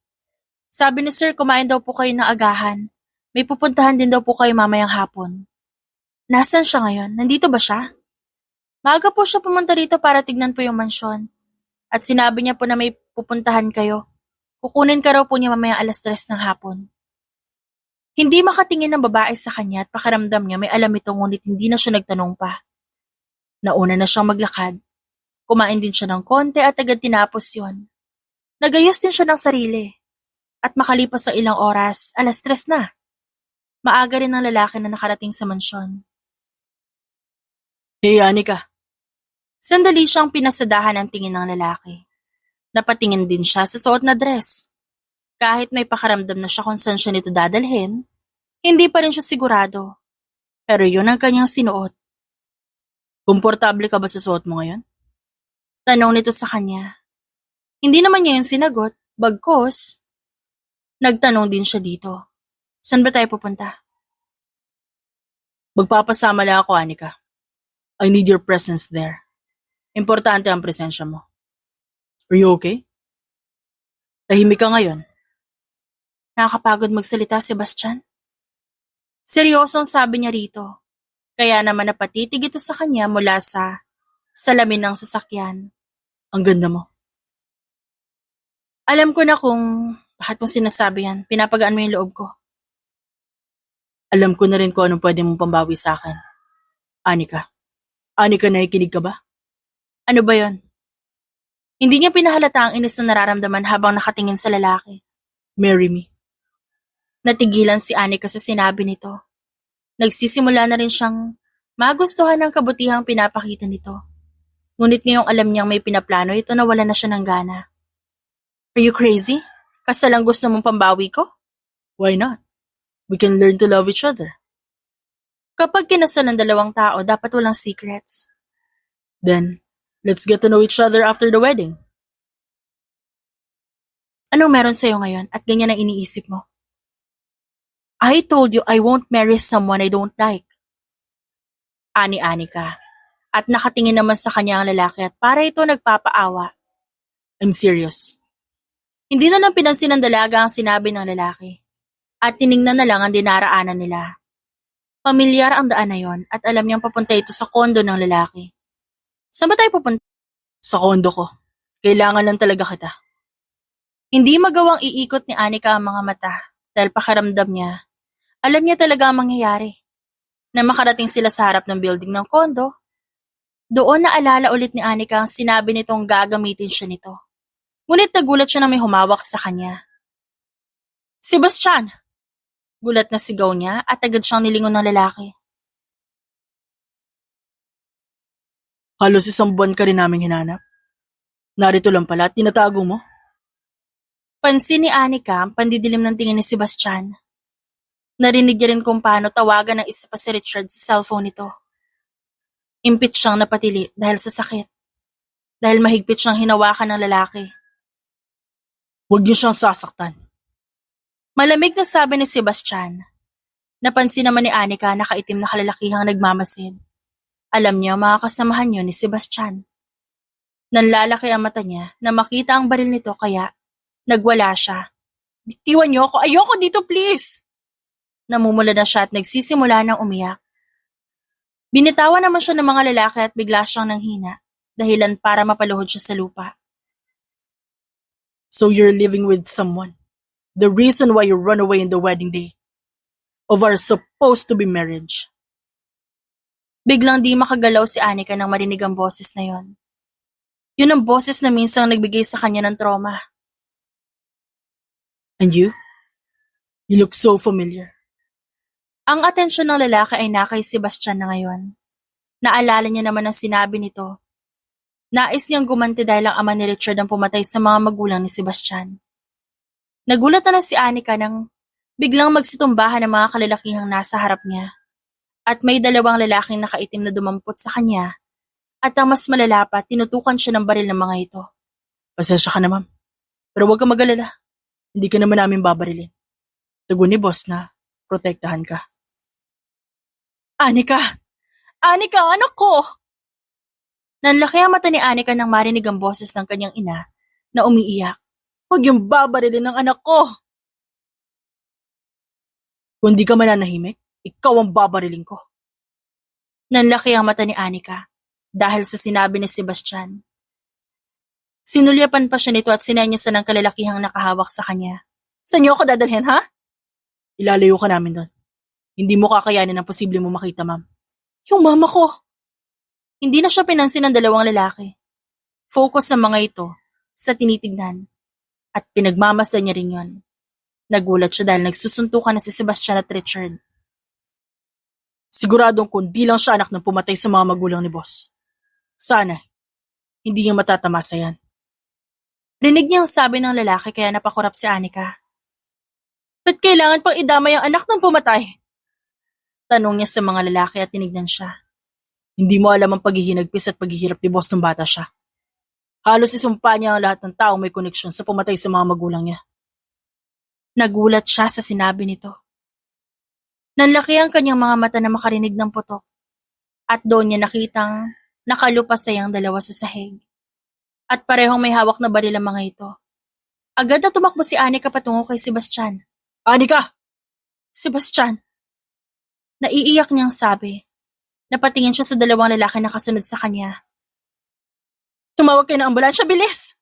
Sabi ni sir, kumain daw po kayo ng agahan. May pupuntahan din daw po kayo mamayang hapon. Nasaan siya ngayon? Nandito ba siya? Maaga po siya pumunta rito para tignan po yung mansyon. At sinabi niya po na may pupuntahan kayo. Kukunin ka raw po niya mamayang 3:00 ng hapon. Hindi makatingin ng babae sa kanya at pakiramdam niya may alam ito ngunit hindi na siya nagtanong pa. Nauna na siyang maglakad. Kumain din siya ng konti at agad tinapos yon. Nagayos din siya ng sarili. At makalipas ang ilang oras, 3:00 na. Maaga rin ang lalaki na nakarating sa mansyon. Hey, Anika. Sandali siyang pinasadahan ang tingin ng lalaki. Napatingin din siya sa suot na dress. Kahit may pakaramdam na siya kung saan siya nito dadalhin, hindi pa rin siya sigurado. Pero yun ang kanyang sinuot. Komportable ka ba sa suot mo ngayon? Tanong nito sa kanya. Hindi naman niya yung sinagot, bagkos. Nagtanong din siya dito. Saan ba tayo pupunta? Magpapasama lang ako, Anika. I need your presence there. Importante ang presensya mo. Are you okay? Tahimik ka ngayon. Nakakapagod magsalita, Sebastian. Seryosong sabi niya rito. Kaya naman napatitig ito sa kanya mula sa salamin ng sasakyan. Ang ganda mo. Alam ko na kung bakit mong sinasabi yan. Pinapagaan mo yung loob ko. Alam ko na rin kung anong pwede mong pambawi sa akin. Anika. Anika, nakikinig ka ba? Ano ba yon? Hindi niya pinahalata ang inis na nararamdaman habang nakatingin sa lalaki. Marry me. Natigilan si Anika sa sinabi nito. Nagsisimula na rin siyang magustuhan ng kabutihang pinapakita nito. Ngunit ngayong alam niyang may pinaplano ito na wala na siya ng gana. Are you crazy? Kasal ang gusto mong pambawi ko? Why not? We can learn to love each other. Kapag kinasal ng dalawang tao, dapat walang secrets. Then, let's get to know each other after the wedding. Anong meron sa'yo ngayon at ganyan ang iniisip mo? I told you I won't marry someone I don't like. Ani-Anika, At nakatingin naman sa kanya ang lalaki at para ito nagpapaawa. I'm serious. Hindi na lang pinansin ng dalaga ang sinabi ng lalaki. At tiningnan na lang ang dinaraanan nila. Pamilyar ang daan na yon at alam niyang papunta ito sa kondo ng lalaki. Saan ba tayo pupunta? Sa kondo ko. Kailangan lang talaga kita. Hindi magawang iikot ni Anika ang mga mata dahil pakiramdam niya. Alam niya talaga ang mangyayari. Na makarating sila sa harap ng building ng kondo. Doon naalala ulit ni Anika ang sinabi nitong gagamitin siya nito. Ngunit nagulat siya na may humawak sa kanya. Sebastian! Gulat na sigaw niya at agad siyang nilingon ng lalaki. Halos 1 buwan ka rin naming hinanap. Narito lang pala at tinatago mo. Pansin ni Anika ang pandidilim ng tingin ni Sebastian. Narinig niya rin kung paano tawagan ng isa pa si Richard sa cellphone nito. Impit siyang napatili dahil sa sakit. Dahil mahigpit siyang hinawakan ng lalaki. Huwag niyo siyang sasaktan. Malamig na sabi ni Sebastian. Napansin naman ni Anika na kaitim na kalalakihang nagmamasid. Alam niya mga kasamahan yun ni Sebastian. Nanlalaki ang mata niya na makita ang baril nito kaya nagwala siya. Bitiwan niyo ako, ayoko dito please! Namumula na siya at nagsisimula ng umiyak. Binitawan naman siya ng mga lalaki at bigla siyang nanghina, dahilan para mapaluhod siya sa lupa. So you're living with someone. The reason why you run away in the wedding day of our supposed to be marriage. Biglang di makagalaw si Anika nang marinig ang boses na yon. Yun ang boses na minsang nagbigay sa kanya ng trauma. And you? You look so familiar. Ang atensyon ng lalaki ay kay Sebastian na ngayon. Naalala niya naman ang sinabi nito. Nais niyang gumanti dahil ang ama ni Richard ang pumatay sa mga magulang ni Sebastian. Nagulat na si Anika nang biglang magsitumbahan ng mga kalalakihang nasa harap niya. At may 2 lalaking nakaitim na dumampot sa kanya. At ang mas malala pa, tinutukan siya ng baril ng mga ito. Pasensya ka na, ma'am. Pero huwag ka mag-alala. Hindi ka naman namin babarilin. Tago ni boss na protektahan ka. Anika! Anika, anak ko! Nanlaki ang mata ni Anika nang marinig ang boses ng kanyang ina na umiiyak. Huwag yung babarilin ng anak ko! Kung di ka mananahimik, ikaw ang babarilin ko. Nanlaki ang mata ni Anika dahil sa sinabi ni Sebastian. Sinulyapan pa siya nito at sinenyasan ng kalalakihang nakahawak sa kanya. Saan niyo ako dadalhin, ha? Ilalayo ka namin doon. Hindi mo kakayanin ang posible mo makita, ma'am. Yung mama ko. Hindi na siya pinansin ng 2 lalaki. Focus ng mga ito sa tinitignan. At pinagmamasdan niya rin yon. Nagulat siya dahil nagsusuntukan na si Sebastian at Richard. Siguradong kung di lang siya anak ng pumatay sa mga magulang ni boss. Sana, hindi niya matatamasa yan. Rinig niya ang sabi ng lalaki kaya napakurap si Anika. Ba't kailangan pang idamay ang anak ng pumatay? Tanong niya sa mga lalaki at tinignan siya. Hindi mo alam ang paghihinagpis at paghihirap ni boss nung bata siya. Halos isumpa niya ang lahat ng tao may koneksyon sa pumatay sa mga magulang niya. Nagulat siya sa sinabi nito. Nanlaki ang kanyang mga mata na makarinig ng putok. At doon niya nakitang nakalupasay ang 2 sa sahig. At parehong may hawak na baril ang mga ito. Agad na tumakbo si Anika patungo kay Sebastian. Anika! Sebastian! Naiiyak niyang sabi. Napatingin siya sa 2 lalaki na kasunod sa kanya. Tumawag kayo ng ambulansya, bilis!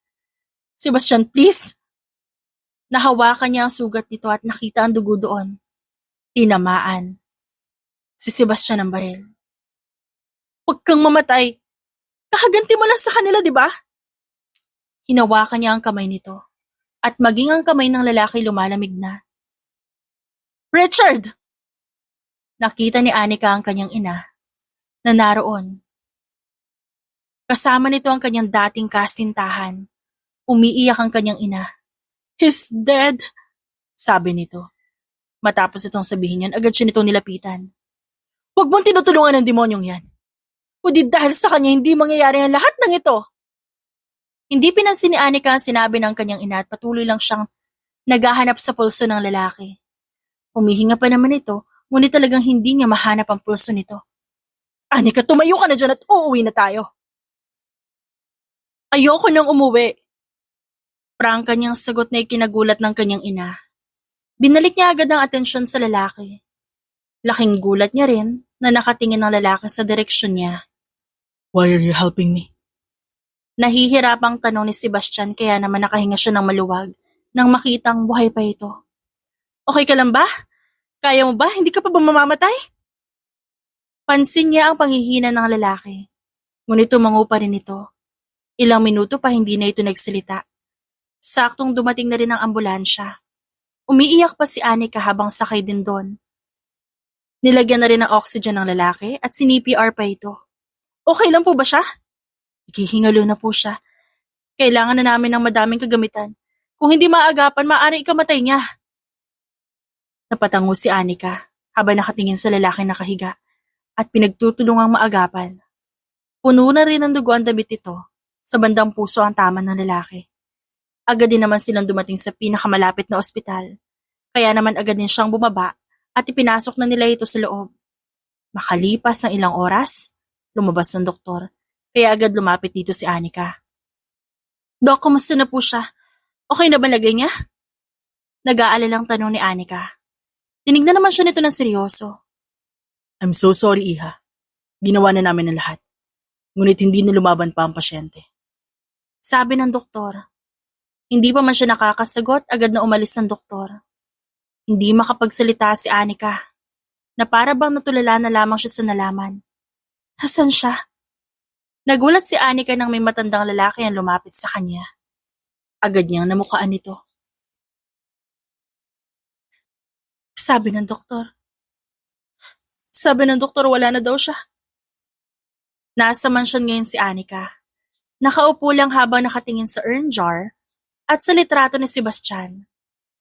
Sebastian, please! Nahawakan niya ang sugat nito at nakita ang dugo doon. Tinamaan. Si Sebastian ang baril. Huwag kang mamatay. Kakaganti mo lang sa kanila, di ba? Hinawakan niya ang kamay nito. At maging ang kamay ng lalaki lumalamig na. Richard! Nakita ni Anika ang kanyang ina na naroon. Kasama nito ang kanyang dating kasintahan. Umiiyak ang kanyang ina. He's dead, sabi nito. Matapos itong sabihin yan, agad siya nitong nilapitan. Huwag mong tinutulungan ng demonyong yan. Kundi dahil sa kanya hindi mangyayari ang lahat ng ito. Hindi pinansin ni Anika ang sinabi ng kanyang ina at patuloy lang siyang naghahanap sa pulso ng lalaki. Humihinga pa naman ito, ngunit talagang hindi niya mahanap ang pulso nito. Anika, tumayo ka na dyan at uuwi na tayo. Ayoko nang umuwi. Prangka niyang sagot na ikinagulat ng kanyang ina. Binalik niya agad ang atensyon sa lalaki. Laking gulat niya rin na nakatingin ang lalaki sa direksyon niya. Why are you helping me? Nahihirapang tanong ni Sebastian kaya naman nakahinga siya ng maluwag nang makitang buhay pa ito. Okay ka lang ba? Kaya mo ba? Hindi ka pa ba mamamatay? Pansin niya ang panghihina ng lalaki. Ngunit tumango pa rin ito. Ilang minuto pa hindi na ito nagsalita. Saktong dumating na rin ang ambulansya. Umiiyak pa si Anika habang sakay din doon. Nilagyan na rin ng oxygen ng lalaki at sinipr pa ito. Okay lang po ba siya? Ikihingalo na po siya. Kailangan na namin ng madaming kagamitan. Kung hindi maagapan, maaaring ikamatay niya. Napatango si Anika habang nakatingin sa lalaki nakahiga at pinagtutulungang maagapan. Puno na rin ng dugo ang damit ito. Sa bandang puso ang tama ng lalaki. Agad din naman silang dumating sa pinakamalapit na ospital. Kaya naman agad din siyang bumaba at ipinasok na nila ito sa loob. Makalipas ng ilang oras, lumabas ng doktor. Kaya agad lumapit dito si Anika. Dok, kumusta na po siya? Okay na ba lagay niya? Nag-aalalang tanong ni Anika. Tinignan naman siya nito ng seryoso. I'm so sorry, Iha. Ginawa na namin ang lahat. Ngunit hindi na lumaban pa ang pasyente. Sabi ng doktor. Hindi pa man siya nakakasagot, agad na umalis ng doktor. Hindi makapagsalita si Anika, na para bang natulala na lamang siya sa nalaman. Nasaan siya? Nagulat si Anika nang may matandang lalaki ang lumapit sa kanya. Agad niyang namukhaan nito. Sabi ng doktor wala na daw siya. Nasa mansyon ngayon si Anika. Nakaupo lang habang nakatingin sa urn jar at sa litrato ni Sebastian.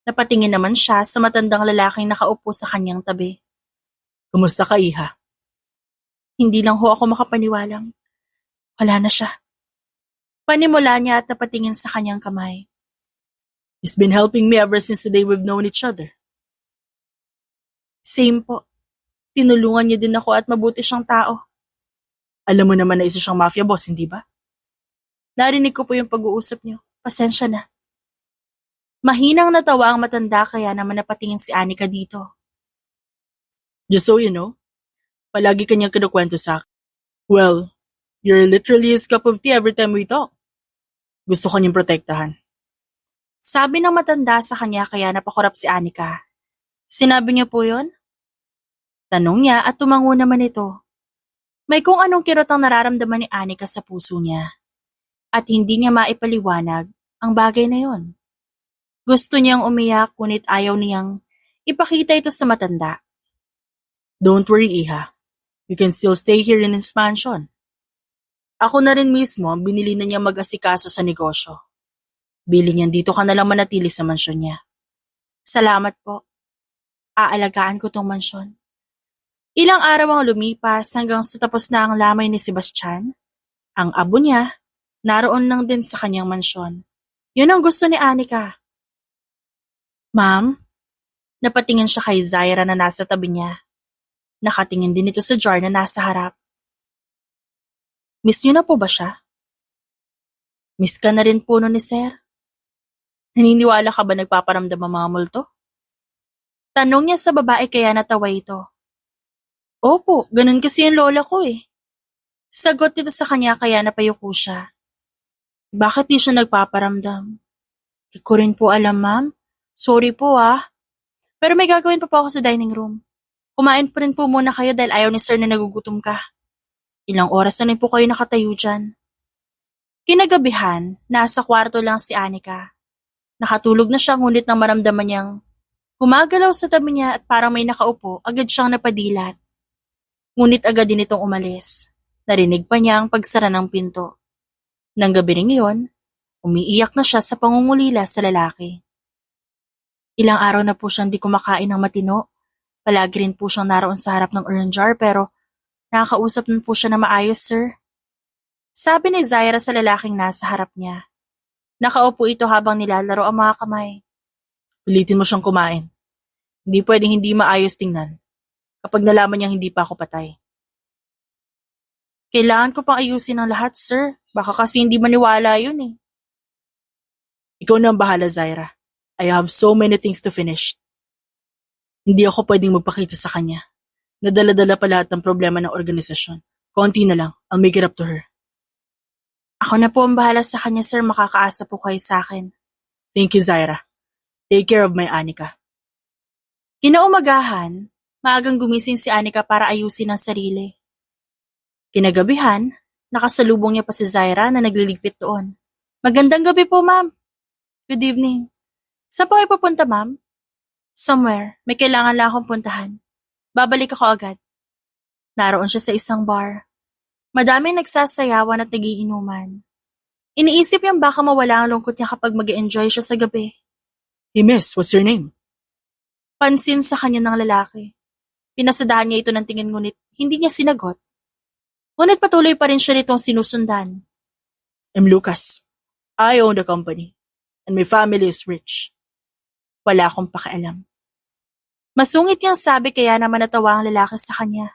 Napatingin naman siya sa matandang lalaking nakaupo sa kanyang tabi. Kumusta ka, Iha? Hindi lang ho ako makapaniwalang. Wala na siya. Panimula niya at napatingin sa kanyang kamay. He's been helping me ever since the day we've known each other. Same po. Tinulungan niya din ako at mabuti siyang tao. Alam mo naman na isa siyang mafia boss, hindi ba? Narinig ko po yung pag-uusap niyo. Pasensya na. Mahinang natawa ang matanda kaya naman napatingin si Anika dito. Just so you know, palagi kanyang kinukwento sa akin. Well, you're literally his cup of tea every time we talk. Gusto kanyang protektahan. Sabi ng matanda sa kanya kaya napakurap si Anika. Sinabi niya po yun? Tanong niya at tumango naman ito. May kung anong kirot ang nararamdaman ni Anika sa puso niya. At hindi niya maipaliwanag ang bagay na yon. Gusto niyang umiyak ngunit ayaw niyang ipakita ito sa matanda. Don't worry, Iha. You can still stay here in his mansion. Ako na rin mismo ang binili na niya mag-asikaso sa negosyo. Bili niyan dito ka na lang manatili sa mansyon niya. Salamat po. Aalagaan ko tong mansyon. Ilang araw ang lumipas hanggang sa tapos na ang lamay ni Sebastian. Ang abo niya, naroon lang din sa kanyang mansyon. Yun ang gusto ni Anika. Ma'am, napatingin siya kay Zaira na nasa tabi niya. Nakatingin din ito sa jar na nasa harap. Miss niyo na po ba siya? Miss ka na rin po no ni Sir. Naniniwala ka ba nagpaparamdam ang mga multo? Tanong niya sa babae kaya natawa ito. Opo, ganun kasi yung lola ko eh. Sagot nito sa kanya kaya napayuko siya. Bakit di siya nagpaparamdam? Di ko rin po alam, ma'am. Sorry po ah. Pero may gagawin pa po ako sa dining room. Kumain pa rin po muna kayo dahil ayaw ni Sir na nagugutom ka. Ilang oras na rin po kayo nakatayo dyan. Kinagabihan, nasa kwarto lang si Anika. Nakatulog na siya ngunit nang maramdaman niyang gumagalaw sa tabi niya at parang may nakaupo, agad siyang napadilat. Ngunit agad din itong umalis. Narinig pa niya ang pagsara ng pinto. Nang gabi ring iyon, umiiyak na siya sa pangungulila sa lalaki. Ilang araw na po siyang di kumakain ng matino. Palagi rin po siyang naroon sa harap ng urn jar pero nakakausap na po siya na maayos, sir. Sabi ni Zaira sa lalaking nasa harap niya. Nakaupo ito habang nilalaro ang mga kamay. Pilitin mo siyang kumain. Hindi pwedeng hindi maayos tingnan kapag nalaman niyang hindi pa ako patay. Kailangan ko pang ayusin ang lahat, sir. Baka kasi hindi maniwala yun eh. Ikaw na ang bahala, Zaira. I have so many things to finish. Hindi ako pwedeng magpakita sa kanya. Nadala-dala pa lahat ng problema ng organisasyon. Konti na lang, I'll make it up to her. Ako na po ang bahala sa kanya, sir. Makakaasa po kayo sa akin. Thank you, Zaira. Take care of my Anika. Kinaumagahan, maagang gumising si Anika para ayusin ang sarili. Kinagabihan, nakasalubong niya pa si Zaira na nagliligpit doon. Magandang gabi po, ma'am. Good evening. Saan po kayo pupunta, ma'am? Somewhere. May kailangan lang akong puntahan. Babalik ako agad. Naroon siya sa isang bar. Madaming nagsasayawan at nagiinuman. Iniisip niyang baka mawala ang lungkot niya kapag mag-enjoy siya sa gabi. Hey miss, what's your name? Pansin sa kanya ng lalaki. Pinasadahan niya ito ng tingin ngunit hindi niya sinagot. Ngunit patuloy pa rin siya nitong sinusundan. I'm Lucas. I own the company. And my family is rich. Wala akong pakialam. Masungit niyang sabi kaya naman natawa ang lalaki sa kanya.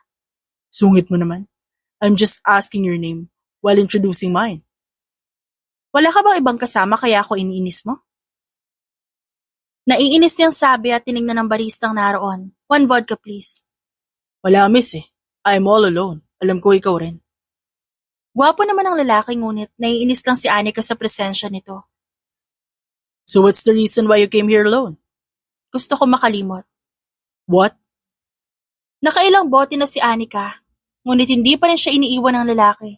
Sungit mo naman. I'm just asking your name while introducing mine. Wala ka bang ibang kasama kaya ako iniinis mo? Naiinis niyang sabi at tiningnan ng baristang naroon. 1 vodka please. Wala miss eh. I'm all alone. Alam ko ikaw rin. Gwapo naman ang lalaki ngunit naiinis lang si Anika sa presensya nito. So what's the reason why you came here alone? Gusto ko makalimot. What? Nakailang bote na si Anika, ngunit hindi pa rin siya iniiwan ng lalaki.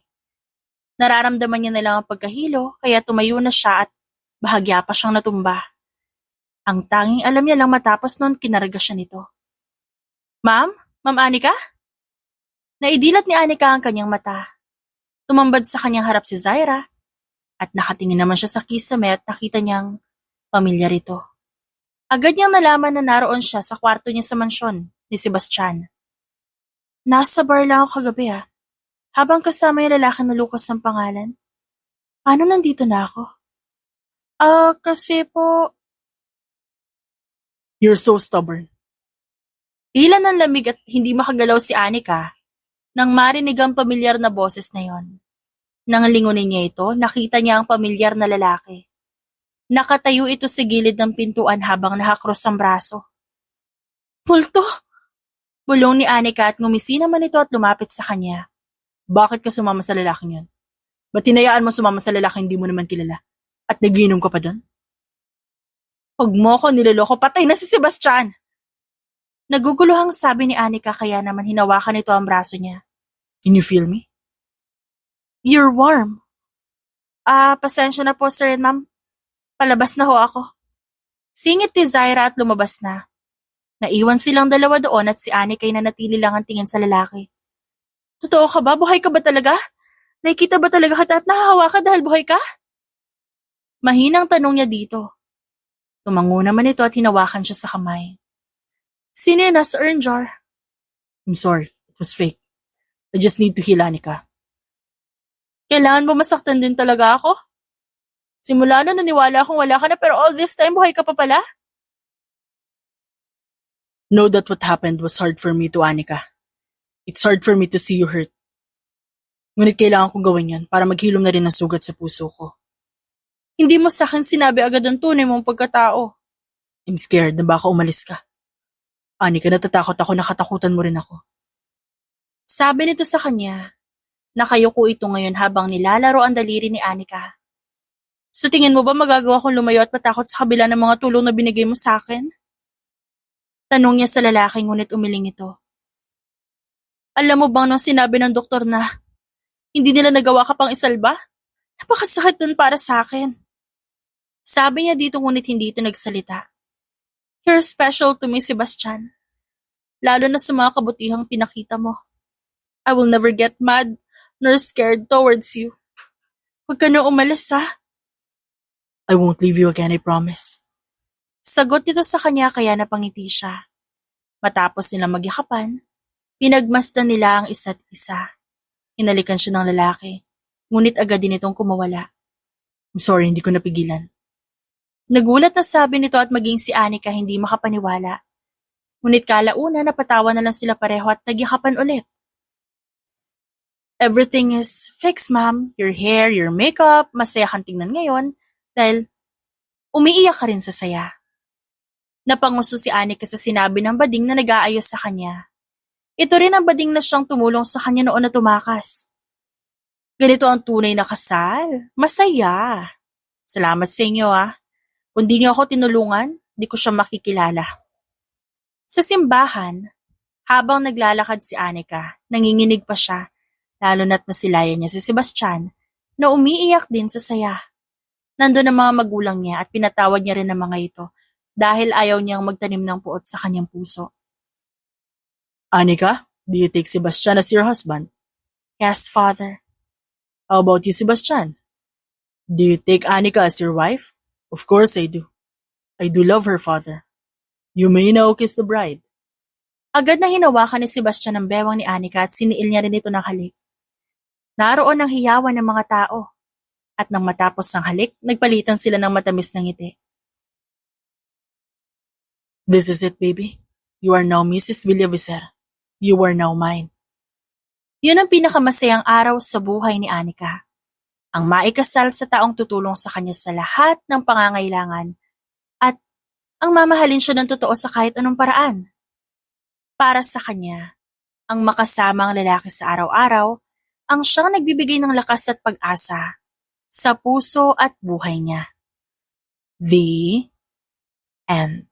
Nararamdaman niya na lang ang pagkahilo kaya tumayo na siya at bahagya pa siyang natumba. Ang tanging alam niya lang matapos noon kinarga siya nito. Ma'am? Ma'am Anika? Naidilat ni Anika ang kanyang mata. Tumambad sa kanyang harap si Zaira at nakatingin naman siya sa kisame at nakita niyang pamilyar ito. Agad niyang nalaman na naroon siya sa kwarto niya sa mansyon ni Sebastian. Nasa bar lang ako kagabi habang kasama yung lalaki na Lucas ang pangalan. Paano nandito na ako? Kasi po... You're so stubborn. Tila ng lamig at hindi makagalaw si Anika nang marinig ang pamilyar na boses na yon. Nang lingunin niya ito, nakita niya ang pamilyar na lalaki. Nakatayo ito sa gilid ng pintuan habang nakakross ang braso. Multo! Bulong ni Anika at ngumisi naman ito at lumapit sa kanya. Bakit ka sumama sa lalaking yun? Ba't tinayaan mo sumama sa lalaking hindi mo naman kilala? At nagiinom ka pa doon? Huwag mo ko niloloko, patay na si Sebastian! Naguguluhang sabi ni Anika kaya naman hinawakan ito ang braso niya. Can you feel me? You're warm. Pasensya na po sir and ma'am. Palabas na ho ako. Singit ni Zaira at lumabas na. Naiwan silang dalawa doon at si Anika ay nanatili lang ang tingin sa lalaki. Totoo ka ba? Buhay ka ba talaga? Nakikita ba talaga kita at nahahawa ka dahil buhay ka? Mahinang tanong niya dito. Tumango naman ito at hinawakan siya sa kamay. Sino yun nasa urn jar? I'm sorry, it was fake. I just need to heal Anika. Kailangan mo masaktan din talaga ako? Simula na naniwala akong wala ka na pero all this time buhay ka pa pala? Know that what happened was hard for me to Anika. It's hard for me to see you hurt. Ngunit kailangan kong gawin yan para maghilom na rin ang sugat sa puso ko. Hindi mo sa akin sinabi agad ang tunay mong pagkatao. I'm scared na baka umalis ka. Anika, natatakot ako, nakatakutan mo rin ako. Sabi nito sa kanya, nakayuko ito ngayon habang nilalaro ang daliri ni Anika. Sa tingin mo ba magagawa kong lumayo at matakot sa kabila ng mga tulong na binigay mo sa akin? Tanong niya sa lalaki ngunit umiling ito. Alam mo bang nung sinabi ng doktor na hindi nila nagawa ka pang isalba? Napakasakit nun para sa akin. Sabi niya dito ngunit hindi ito nagsalita. You're special to me, Sebastian. Lalo na sa mga kabutihang pinakita mo. I will never get mad nor scared towards you. Huwag ka na umalis, ha? I won't leave you again, I promise. Sagot nito sa kanya kaya napangiti siya. Matapos nila magyakapan, pinagmasdan nila ang isa't isa. Hinalikan siya ng lalaki, ngunit agad din itong kumawala. I'm sorry, hindi ko napigilan. Nagulat na sabi nito at maging si Anika hindi makapaniwala. Ngunit kalauna napatawa na lang sila pareho at nagyakapan ulit. Everything is fixed, ma'am. Your hair, your makeup, masaya kang tingnan ngayon dahil umiiyak ka rin sa saya. Napanguso si Anika sa sinabi ng bading na nag-aayos sa kanya. Ito rin ang bading na siyang tumulong sa kanya noon na tumakas. Ganito ang tunay na kasal. Masaya. Salamat sa inyo Kung di niyo ako tinulungan, di ko siya makikilala. Sa simbahan, habang naglalakad si Anika, nanginginig pa siya, lalo na't nasilayan niya si Sebastian na umiiyak din sa saya. Nandun ang mga magulang niya at pinatawad niya rin ang mga ito dahil ayaw niyang magtanim ng puot sa kanyang puso. Anika, do you take Sebastian as your husband? Yes, Father. How about you, Sebastian? Do you take Anika as your wife? Of course I do. I do love her, Father. You may now kiss the bride. Agad na hinawakan ni Sebastian ang bewang ni Anika at siniil niya rin ito ng halik. Naroon ang hiyawan ng mga tao. At nang matapos ang halik, nagpalitan sila ng matamis na ngiti. This is it, baby. You are now Mrs. Villavicer. You are now mine. Yun ang pinakamasayang araw sa buhay ni Anika. Ang maikasal sa taong tutulong sa kanya sa lahat ng pangangailangan at ang mamahalin siya ng totoo sa kahit anong paraan. Para sa kanya, ang makasamang lalaki sa araw-araw ang siyang nagbibigay ng lakas at pag-asa sa puso at buhay niya. The end.